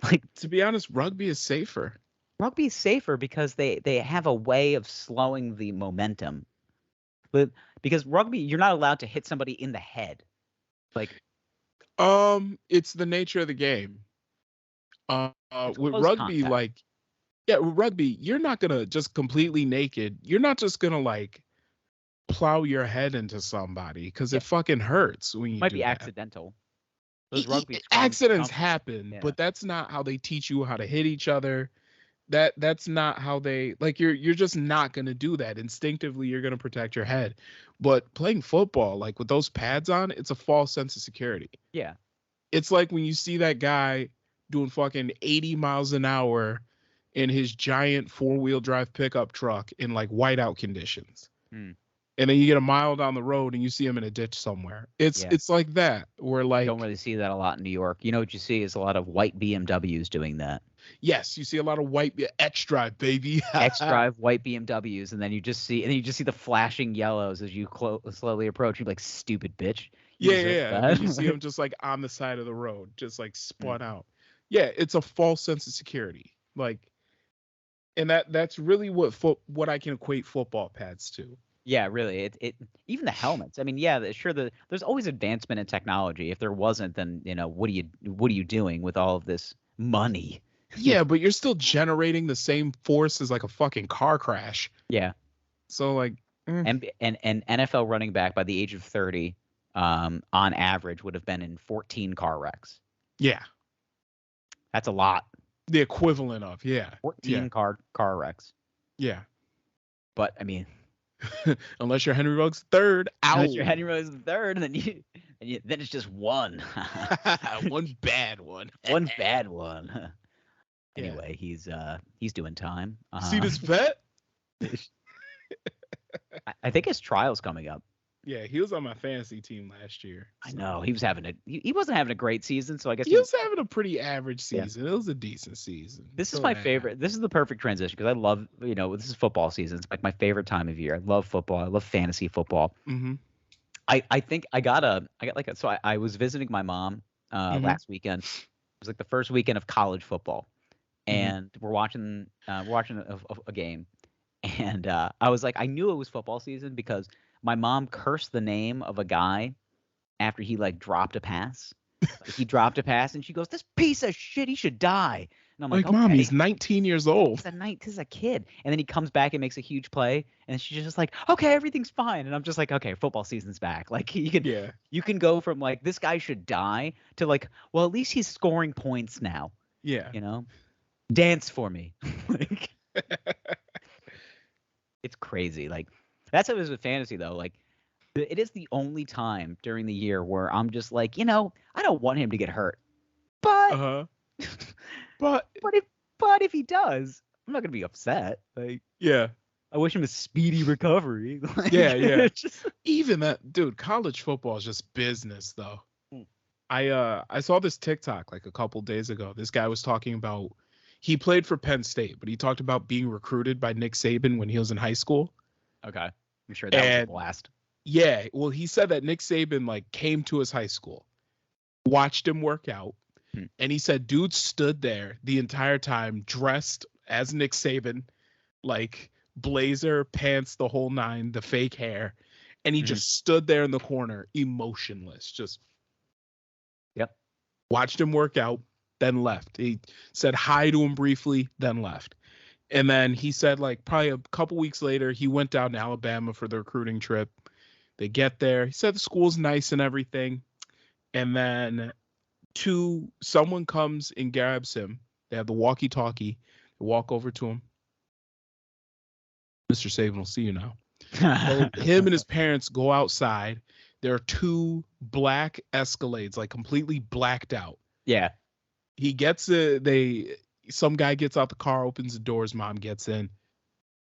Like To be honest, rugby is safer. rugby is safer because they have a way of slowing the momentum. But because rugby, you're not allowed to hit somebody in the head. Like It's the nature of the game. it's With close rugby, contact. like, yeah, with rugby, you're not gonna just completely naked. You're not just gonna like plow your head into somebody because Yeah, it fucking hurts when you might do be that. accidental. Those rugby Accidents scrums. happen, Yeah. but that's not how they teach you how to hit each other. That's not how they like you're just not going to do that. Instinctively you're going to protect your head. But playing football like with those pads on, it's a false sense of security. Yeah. It's like when you see that guy doing fucking 80 miles an hour in his giant four-wheel drive pickup truck in like whiteout conditions. Hmm. And then you get a mile down the road and you see him in a ditch somewhere. It's like that where like Don't really see that a lot in New York. You know what you see is a lot of white BMWs doing that. yes, you see a lot of white X drive, baby. X drive white BMWs, and then you just see the flashing yellows as you slowly approach. You're like, stupid bitch. You Yeah, deserve yeah. that. And you see him just like on the side of the road, just like spun out. Yeah, it's a false sense of security. Like, and that's really what I can equate football pads to. Yeah, really. It even the helmets. I mean, yeah, sure. There's always advancement in technology. If there wasn't, then what are you doing with all of this money? Yeah, but you're still generating the same force as like a fucking car crash. Yeah. So like, And NFL running back by the age of 30, on average, would have been in 14 car wrecks. yeah, That's a lot. the equivalent of 14 car wrecks. yeah. But I mean, Unless you're Henry Ruggs third, unless you're Henry Rose the third, and then it's just one. one bad one. One bad one. Anyway, he's doing time. See this vet? I think his trial's coming up. Yeah, he was on my fantasy team last year. I know he wasn't having a great season, so I guess He was having a pretty average season. Yeah. It was a decent season. This is my favorite. This is the perfect transition because I love, this is football season. It's like my favorite time of year. I love football. I love fantasy football. Mm-hmm. I think I was visiting my mom last weekend. It was like the first weekend of college football, and we're watching a game, and I was like, I knew it was football season because my mom cursed the name of a guy after he like dropped a pass. He dropped a pass, and she goes, "This piece of shit, he should die." And I'm like, Like, Mom, okay, he's 19 years old. this is a kid. And then he comes back and makes a huge play, and she's just like, okay, everything's fine. And I'm just like, okay, football season's back. Like Yeah. you can go from like this guy should die to like, well, at least he's scoring points now. Yeah. You know, dance for me. Like, it's crazy. Like that's how it is with fantasy though. Like it is the only time during the year where I'm just like, I don't want him to get hurt, but Uh-huh. But but if he does, I'm not gonna be upset. Like, yeah. I wish him a speedy recovery. Like, Yeah. it's just- Even that, dude, college football is just business though. Mm. I saw this TikTok like a couple days ago. This guy was talking about he played for Penn State, but he talked about being recruited by Nick Saban when he was in high school. Okay, I'm sure that was a blast. Yeah, well, he said that Nick Saban like came to his high school, watched him work out, and he said dude stood there the entire time dressed as Nick Saban, like blazer, pants, the whole nine, the fake hair, and he just stood there in the corner, emotionless, just watched him work out, then left. He said hi to him briefly, then left. And then he said like probably a couple weeks later, he went down to Alabama for the recruiting trip. They get there. He said the school's nice and everything. And then someone comes and grabs him. They have the walkie-talkie. They walk over to him. Mr. Saban will see you now. So him and his parents go outside. There are 2 black Escalades, like completely blacked out. Yeah. He gets some guy gets out the car, opens the doors, mom gets in.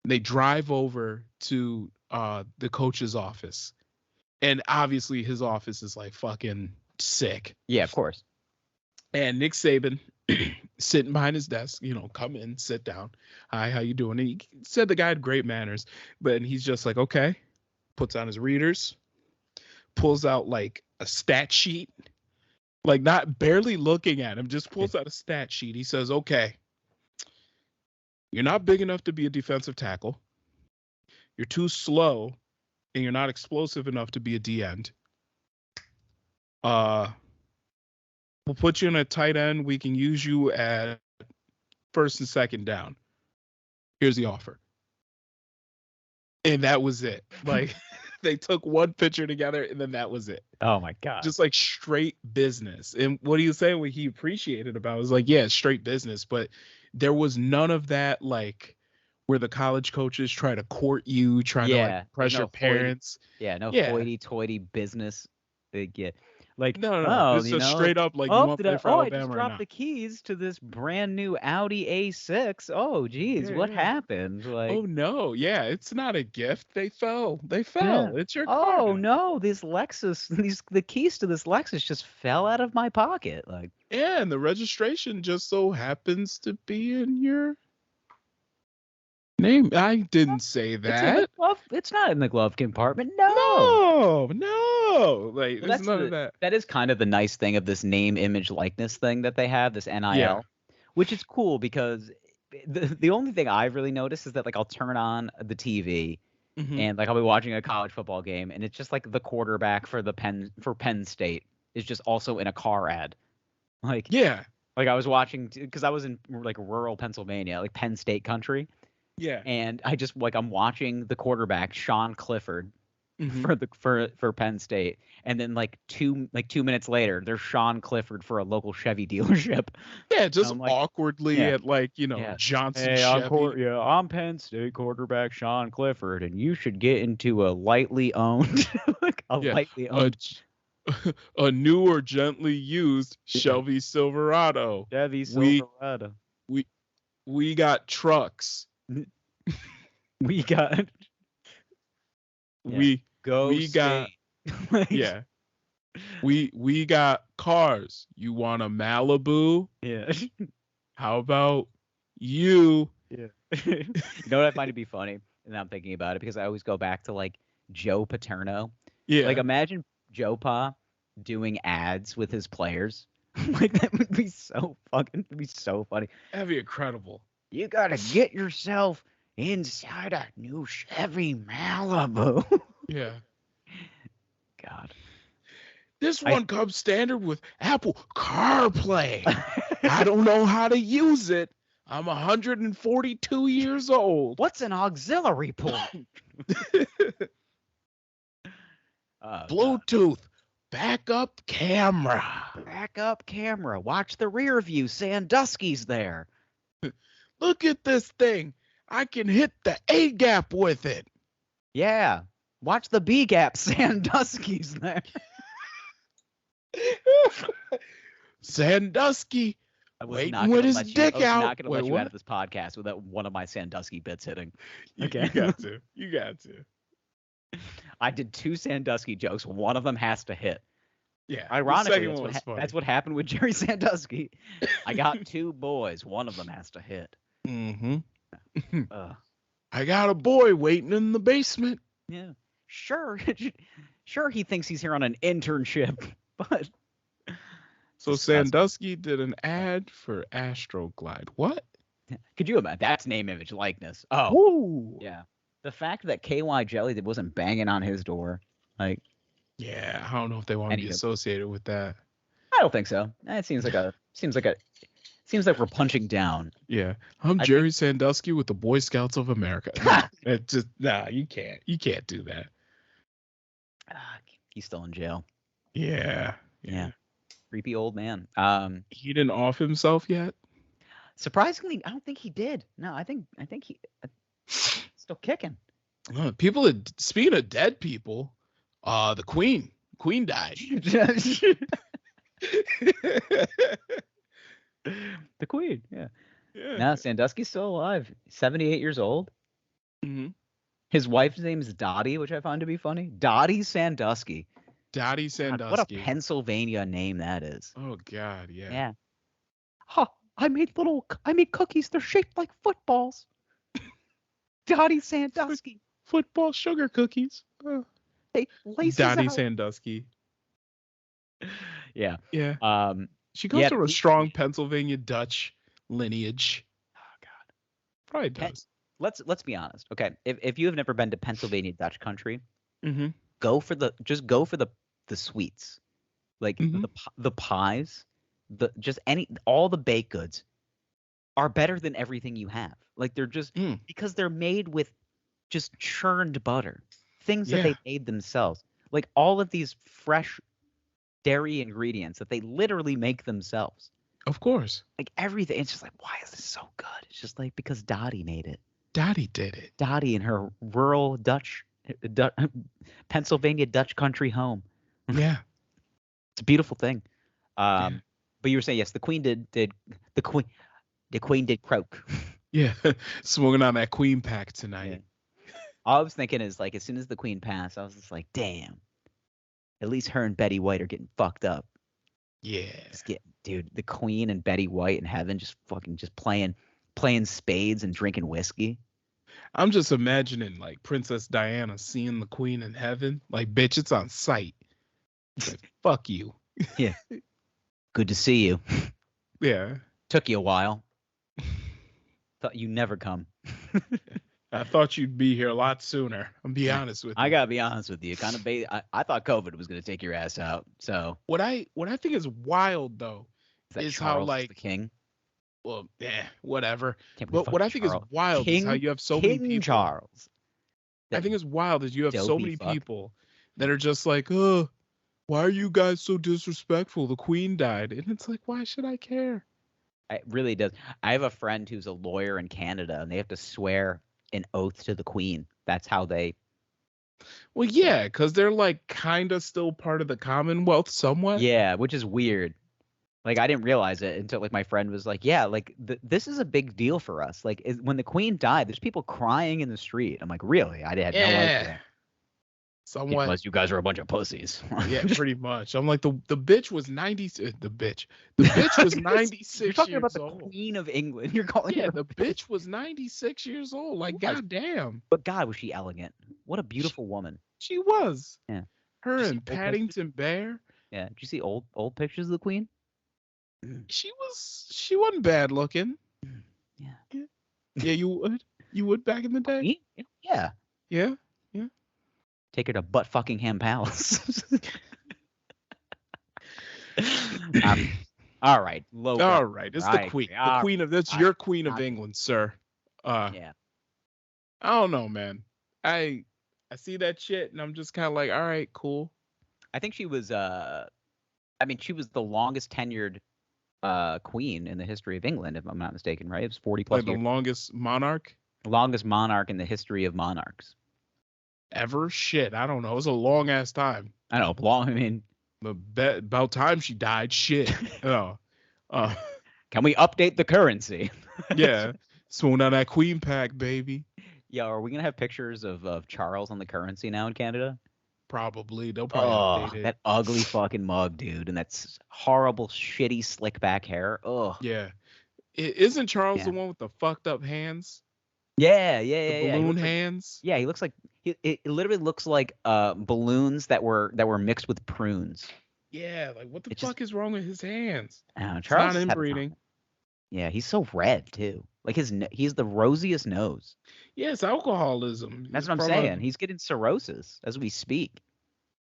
They drive over to the coach's office. And obviously his office is like fucking sick. Yeah, of course. And Nick Saban sitting behind his desk, come in, sit down. Hi, how you doing? And he said the guy had great manners, but he's just like, okay, puts on his readers, pulls out like a stat sheet, like not barely looking at him, just pulls out a stat sheet. He says, okay, you're not big enough to be a defensive tackle. You're too slow, and you're not explosive enough to be a D end. We'll put you in a tight end. We can use you at first and second down. Here's the offer. And that was it. Like they took one picture together and then that was it. Oh my God. Just like straight business. And what he was saying, what he appreciated about it was like, yeah, straight business, but there was none of that like where the college coaches try to court you, try to like pressure parents. Hoity-toity business. They get like no. It's just straight up like you want to play for Alabama I just dropped the keys to this brand new Audi A6. Oh geez, what happened? Like, oh no, yeah, it's not a gift. They fell. Yeah. It's your car. Oh no, this Lexus, the keys to this Lexus just fell out of my pocket. Like, yeah, and the registration just so happens to be in your name. I didn't say that. It's not in the glove compartment. No. Like, there's none of that. That is kind of the nice thing of this name, image, likeness thing that they have, this NIL, which is cool because the only thing I've really noticed is that like I'll turn on the TV and like I'll be watching a college football game and it's just like the quarterback for Penn State is just also in a car ad. Like, yeah. Like I was watching because I was in like rural Pennsylvania, like Penn State country. Yeah. And I just like I'm watching the quarterback Sean Clifford for Penn State, and then like two minutes later, there's Sean Clifford for a local Chevy dealership. Yeah, just like, awkwardly at like Johnson. Hey, Chevy. I'm Penn State quarterback Sean Clifford, and you should get into a lightly owned, a new or gently used Chevy Silverado. We got trucks. We got we got we got cars. You want a Malibu? Yeah. How about you? Yeah. You know what I find to be funny, and I'm thinking about it because I always go back to like Joe Paterno. Yeah. Like imagine Joe Pa doing ads with his players. Like that would be so funny. That'd be incredible. You gotta get yourself inside a new Chevy Malibu. Yeah. God. This one comes standard with Apple CarPlay. I don't know how to use it. I'm 142 years old. What's an auxiliary port? Bluetooth. Backup camera. Backup camera. Watch the rear view. Sandusky's there. Look at this thing. I can hit the A gap with it. Yeah. Watch the B gap. Sandusky's there. Sandusky waiting with his dick out. I'm not going to let you out of this podcast without one of my Sandusky bits hitting. Okay. You got to. I did 2 Sandusky jokes. One of them has to hit. Yeah. Ironically, that's what happened with Jerry Sandusky. I got 2 boys. One of them has to hit. Mm-hmm. I got a boy waiting in the basement. Yeah. Sure. Sure, he thinks he's here on an internship, but... So Sandusky did an ad for Astroglide. What? Could you imagine? That's name, image, likeness. Oh. Woo. Yeah. The fact that KY Jelly wasn't banging on his door, like... Yeah, I don't know if they want to be associated with that. I don't think so. It seems like we're punching down. Yeah. I'm Jerry Sandusky with the Boy Scouts of America. You can't do that. He's still in jail. Yeah. Creepy old man. He didn't off himself yet? Surprisingly, I don't think he did. No, I think he still kicking. Speaking of dead people, the Queen died. The Queen, yeah. No, Sandusky's still alive. 78 years old. Mm-hmm. His wife's name is Dottie, which I find to be funny. Dottie Sandusky. Dottie Sandusky. God, what a Pennsylvania name that is. Oh God, yeah. Yeah. Huh, I made cookies. They're shaped like footballs. Dottie Sandusky. Football sugar cookies. Hey, laces Dottie out. Sandusky. Yeah. Yeah. She comes from a strong Pennsylvania Dutch lineage. Oh God. Probably does. Let's be honest. Okay. If you have never been to Pennsylvania Dutch country, mm-hmm. go for the sweets. Like mm-hmm. the pies, all the baked goods are better than everything you have. Like they're just because they're made with just churned butter. Things that they made themselves. Like all of these fresh dairy ingredients that they literally make themselves. Of course. Like everything. It's just like, why is this so good? It's just like because Dottie made it. Dottie did it. Dottie in her rural Pennsylvania Dutch country home. Yeah. It's a beautiful thing. But you were saying, yes, the Queen did croak. Yeah. Smoking on that Queen pack tonight. Yeah. All I was thinking is, like, as soon as the Queen passed, I was just like, damn. At least her and Betty White are getting fucked up. Yeah. Dude, the Queen and Betty White in heaven just playing spades and drinking whiskey. I'm just imagining, like, Princess Diana seeing the Queen in heaven. Like, bitch, it's on sight. Like, fuck you. Yeah. Good to see you. Yeah. Took you a while. Thought you'd never come. I thought you'd be here a lot sooner. I'm be honest with you. I gotta be honest with you. Kind of, I thought COVID was gonna take your ass out. So what I think is wild though is Charles how, like, the king. Well, whatever. But what I think is wild is how you have so many people. Charles. I think it's wild is you have so many people that are just like, oh, why are you guys so disrespectful? The Queen died, and it's like, why should I care? It really does. I have a friend who's a lawyer in Canada, and they have to swear an oath to the Queen. That's how they. Well, yeah, because they're like kind of still part of the Commonwealth somewhat. Yeah, which is weird. Like, I didn't realize it until, like, my friend was like, yeah, like, this is a big deal for us. Like, when the Queen died, there's people crying in the street. I'm like, really? I had no idea. Somewhat. Because you guys are a bunch of pussies. Yeah, pretty much. I'm like, the bitch was 90. The bitch was 96 You're talking about old. the Queen of England. You're calling her the bitch was 96 years old. Like, goddamn. But God, was she elegant. What a beautiful woman. She was. Yeah. Her and Paddington Bear. Yeah. Did you see old pictures of the Queen? She wasn't bad looking. Yeah. Yeah, you would back in the day? Yeah. Yeah. Take her to Butt Fuckingham Palace. All right, low. All right, it's the queen. The queen of that's your queen of right. England, sir. Yeah. I don't know, man. I see that shit and I'm just kind of like, all right, cool. I think she was. I mean, she was the longest tenured queen in the history of England, if I'm not mistaken. Right? It was 40 plus Like the years. longest monarch Longest monarch in the history of monarchs. ever. Shit, I don't know. It was a long ass time. I don't know. Long. I mean, About time she died. Shit. Oh. Can we update the currency? Yeah. Swoon on that queen pack, baby. Yeah, are we gonna have pictures of Charles on the currency now in Canada? Probably. They'll probably update it. That ugly fucking mug, dude, and that's horrible, shitty, slick back hair. Ugh. Yeah. Isn't Charles the one with the fucked up hands? Yeah. The balloon hands? Yeah, he looks like it literally looks like balloons that were mixed with prunes. Yeah, like what the fuck is wrong with his hands? I don't know, Charles is not inbreeding. Yeah, he's so red too. Like he's the rosiest nose. Yeah, it's alcoholism. That's what I'm saying. He's getting cirrhosis as we speak.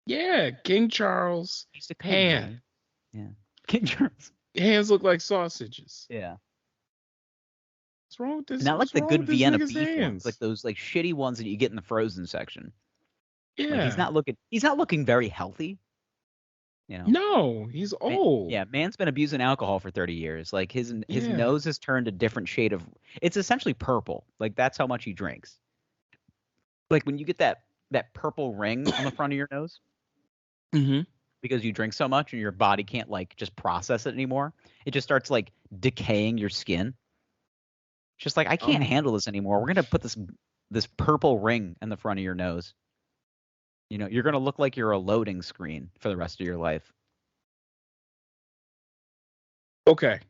Yeah, King Charles. He's a hand. Yeah, King Charles. Hands look like sausages. Yeah. What's wrong with this? Not like the good Vienna beef ones, like those like shitty ones that you get in the frozen section. Yeah. Like he's not looking very healthy. You know? No, he's old. Man's been abusing alcohol for 30 years. Like his nose has turned a different shade of. It's essentially purple. Like that's how much he drinks. Like when you get that purple ring on the front of your nose, because you drink so much and your body can't like just process it anymore. It just starts like decaying your skin. Just like I can't handle this anymore. We're gonna put this purple ring in the front of your nose. You know, you're going to look like you're a loading screen for the rest of your life. Okay.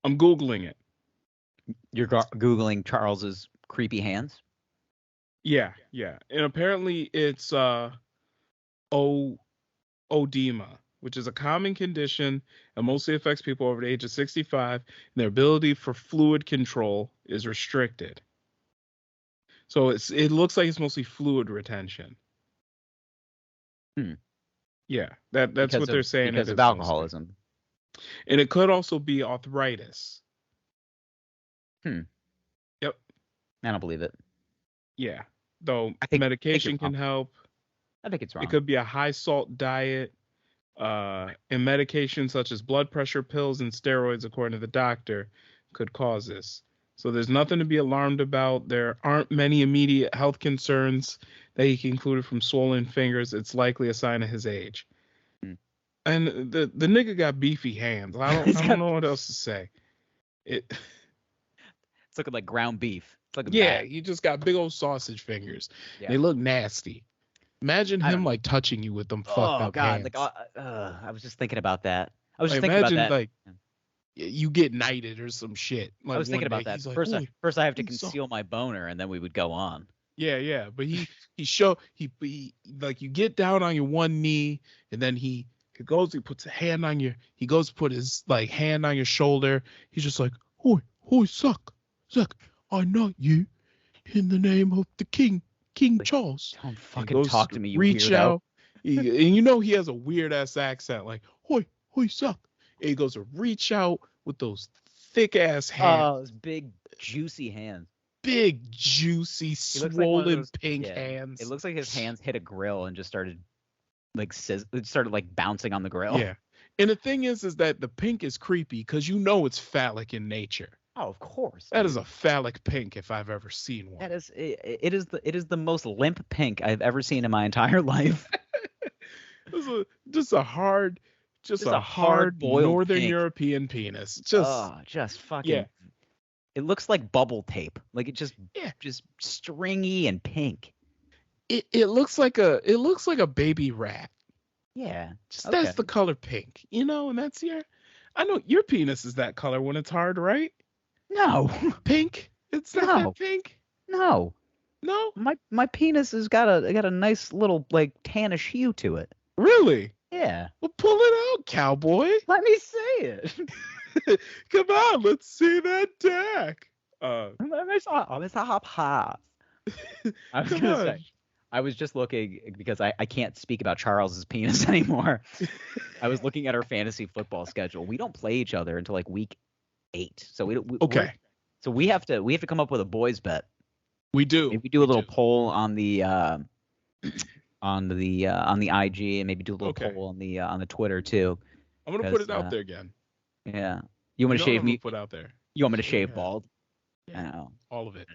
I'm Googling it. You're Googling Charles's creepy hands? Yeah. And apparently it's oedema, which is a common condition and mostly affects people over the age of 65, and their ability for fluid control is restricted. So it looks like it's mostly fluid retention. Yeah, that's what they're saying. Because of alcoholism. And it could also be arthritis. Yep. I don't believe it. Yeah, though medication can help. I think it's wrong. It could be a high salt diet, and medications such as blood pressure pills and steroids, according to the doctor, could cause this. So there's nothing to be alarmed about. There aren't many immediate health concerns that he concluded from swollen fingers. It's likely a sign of his age. And the nigga got beefy hands. I don't know what else to say. It's looking like ground beef. It's looking bad. You just got big old sausage fingers. Yeah. They look nasty. Imagine him like touching you with them fucked up hands. Like, I was just thinking about that. I was just thinking about that. Like, you get knighted or some shit. Like I was thinking about that. Like, first I have to conceal my boner, and then we would go on. Yeah. But he like you get down on your one knee, and then he puts a hand on your. He goes to put his like hand on your shoulder. He's just like, "Oi, suck, I know you, in the name of the King Charles." Don't fucking talk to me, you reach weirdo. Out, and you know he has a weird ass accent, like, "Oi, suck." And he goes to reach out with those thick ass hands. Oh, those big juicy hands. Big juicy swollen pink hands. It looks like his hands hit a grill and just started like bouncing on the grill. Yeah. And the thing is that the pink is creepy because you know it's phallic in nature. Oh, of course. That is a phallic pink if I've ever seen one. That is it is the most limp pink I've ever seen in my entire life. Just a hard Northern pink. European penis. Just fucking. Yeah. It looks like bubble tape. Like it just stringy and pink. It looks like a baby rat. Yeah. That's the color pink. You know, and that's I know your penis is that color when it's hard, right? No. Pink? It's not that pink? No. No? My penis has got a nice little like tannish hue to it. Really? Yeah. Well, pull it out, cowboy. Let me see it. Come on, let's see that dick. I was gonna say, I was just looking because I can't speak about Charles's penis anymore. I was looking at our fantasy football schedule. We don't play each other until like week 8, so Okay. So we have to come up with a boys bet. We do. Maybe do a little poll on the IG, and maybe do a little poll on the Twitter too. I'm gonna put it out there again. Yeah. You want to shave me? Put out there. You want me to shave bald? Yeah. I know. All of it.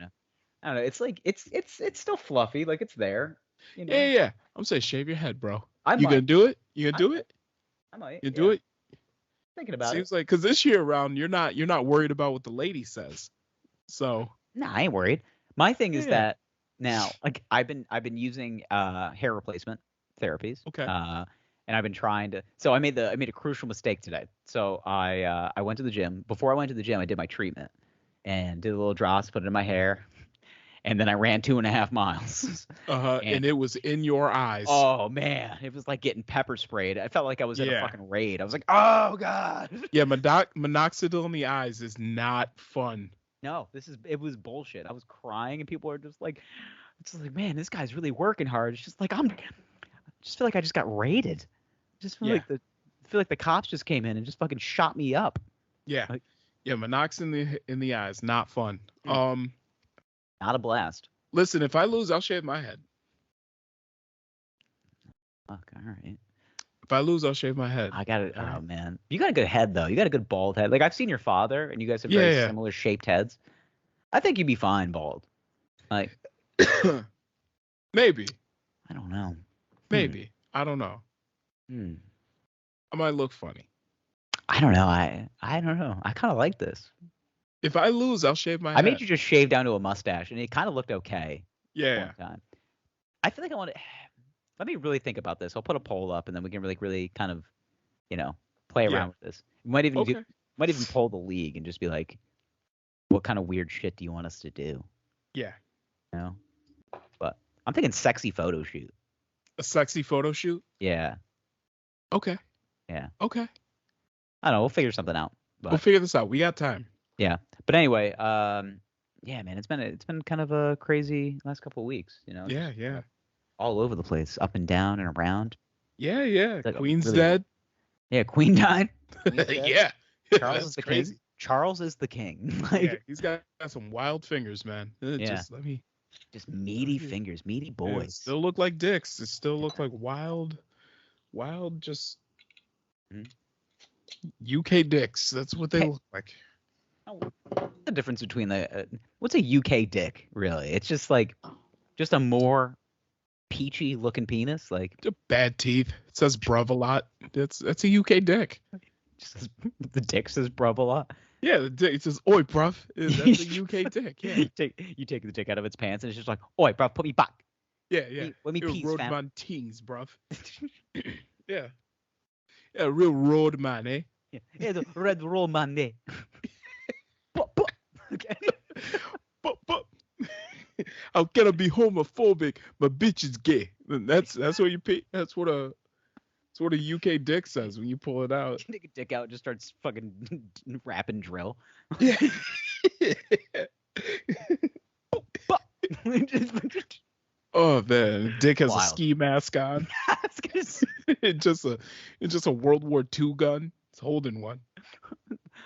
I don't know. It's like it's still fluffy, like it's there. You know? Yeah. I'm saying shave your head, bro. You gonna do it? You gonna do it? I might. You do it? Thinking about Seems like because this year around you're not worried about what the lady says. So. Nah, I ain't worried. My thing is that now, like I've been using hair replacement therapies. Okay. And I've been trying to. So I made a crucial mistake today. So I went to the gym. Before I went to the gym, I did my treatment and did a little drops, put it in my hair, and then I ran 2.5 miles. And it was in your eyes. Oh man, it was like getting pepper sprayed. I felt like I was in a fucking raid. I was like, oh god. Yeah, minoxidil in the eyes is not fun. No, it was bullshit. I was crying and people are just like, it's just like, man, this guy's really working hard. It's just like I just feel like I just got raided. I just feel like the cops just came in and just fucking shot me up. Yeah. Like, Minox in the eyes, not fun. Not a blast. Listen, if I lose, I'll shave my head. Fuck, all right. If I lose, I'll shave my head. I got it. Oh man, you got a good head though. You got a good bald head. Like I've seen your father, and you guys have very similar shaped heads. I think you'd be fine bald. Like maybe. I don't know. Maybe. I don't know. I might look funny. I don't know. I don't know. I kind of like this. If I lose, I'll shave my head. I made you just shave down to a mustache, and it kind of looked okay. Yeah. I feel like I want to. Let me really think about this. I'll put a poll up, and then we can really kind of, play around with this. We might even poll the league and just be like, what kind of weird shit do you want us to do? Yeah. But I'm thinking sexy photo shoot. A sexy photo shoot? Yeah. Okay. Yeah. Okay. I don't know. We'll figure something out. We'll figure this out. We got time. Yeah. But anyway, yeah, man, it's been kind of a crazy last couple of weeks. Yeah. All over the place, up and down and around. Yeah. Like Queen's dead. Yeah, Queen died. Yeah. Charles is the king. Charles is the king. He's got some wild fingers, man. Just meaty fingers, meaty boys. It still look like dicks. It still look like wild, just UK dicks. That's what they look like. What's the difference between what's a UK dick, really? It's just like, just a more peachy looking penis, like bad teeth. It says bruv a lot. That's a UK dick. The dick says bruv a lot. Yeah, the dick, it says oi bruv. That's a UK dick. Yeah. You take the dick out of its pants and it's just like, oi bruv, put me back. Yeah. Let me peace, road fam. man teens, bruv. Yeah, real road man, eh? Yeah, the red roll man, eh? Okay. But. How can I be homophobic? My bitch is gay. That's what you pay. That's what a UK dick says when you pull it out. You take a dick out and just starts fucking rapping drill. Yeah. Oh man, Dick has a ski mask on. It's just a World War II gun. It's holding one.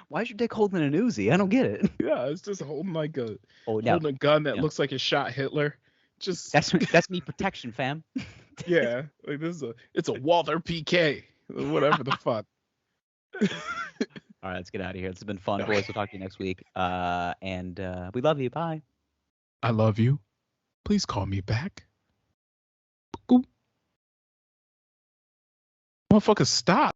Why is your dick holding an Uzi? I don't get it. Yeah, it's just holding holding a gun that looks like it shot Hitler. Just that's me protection, fam. Yeah, like it's a Walther PK, whatever the fuck. All right, let's get out of here. It's been fun, boys. We'll talk to you next week. And we love you. Bye. I love you. Please call me back. Motherfucker, stop.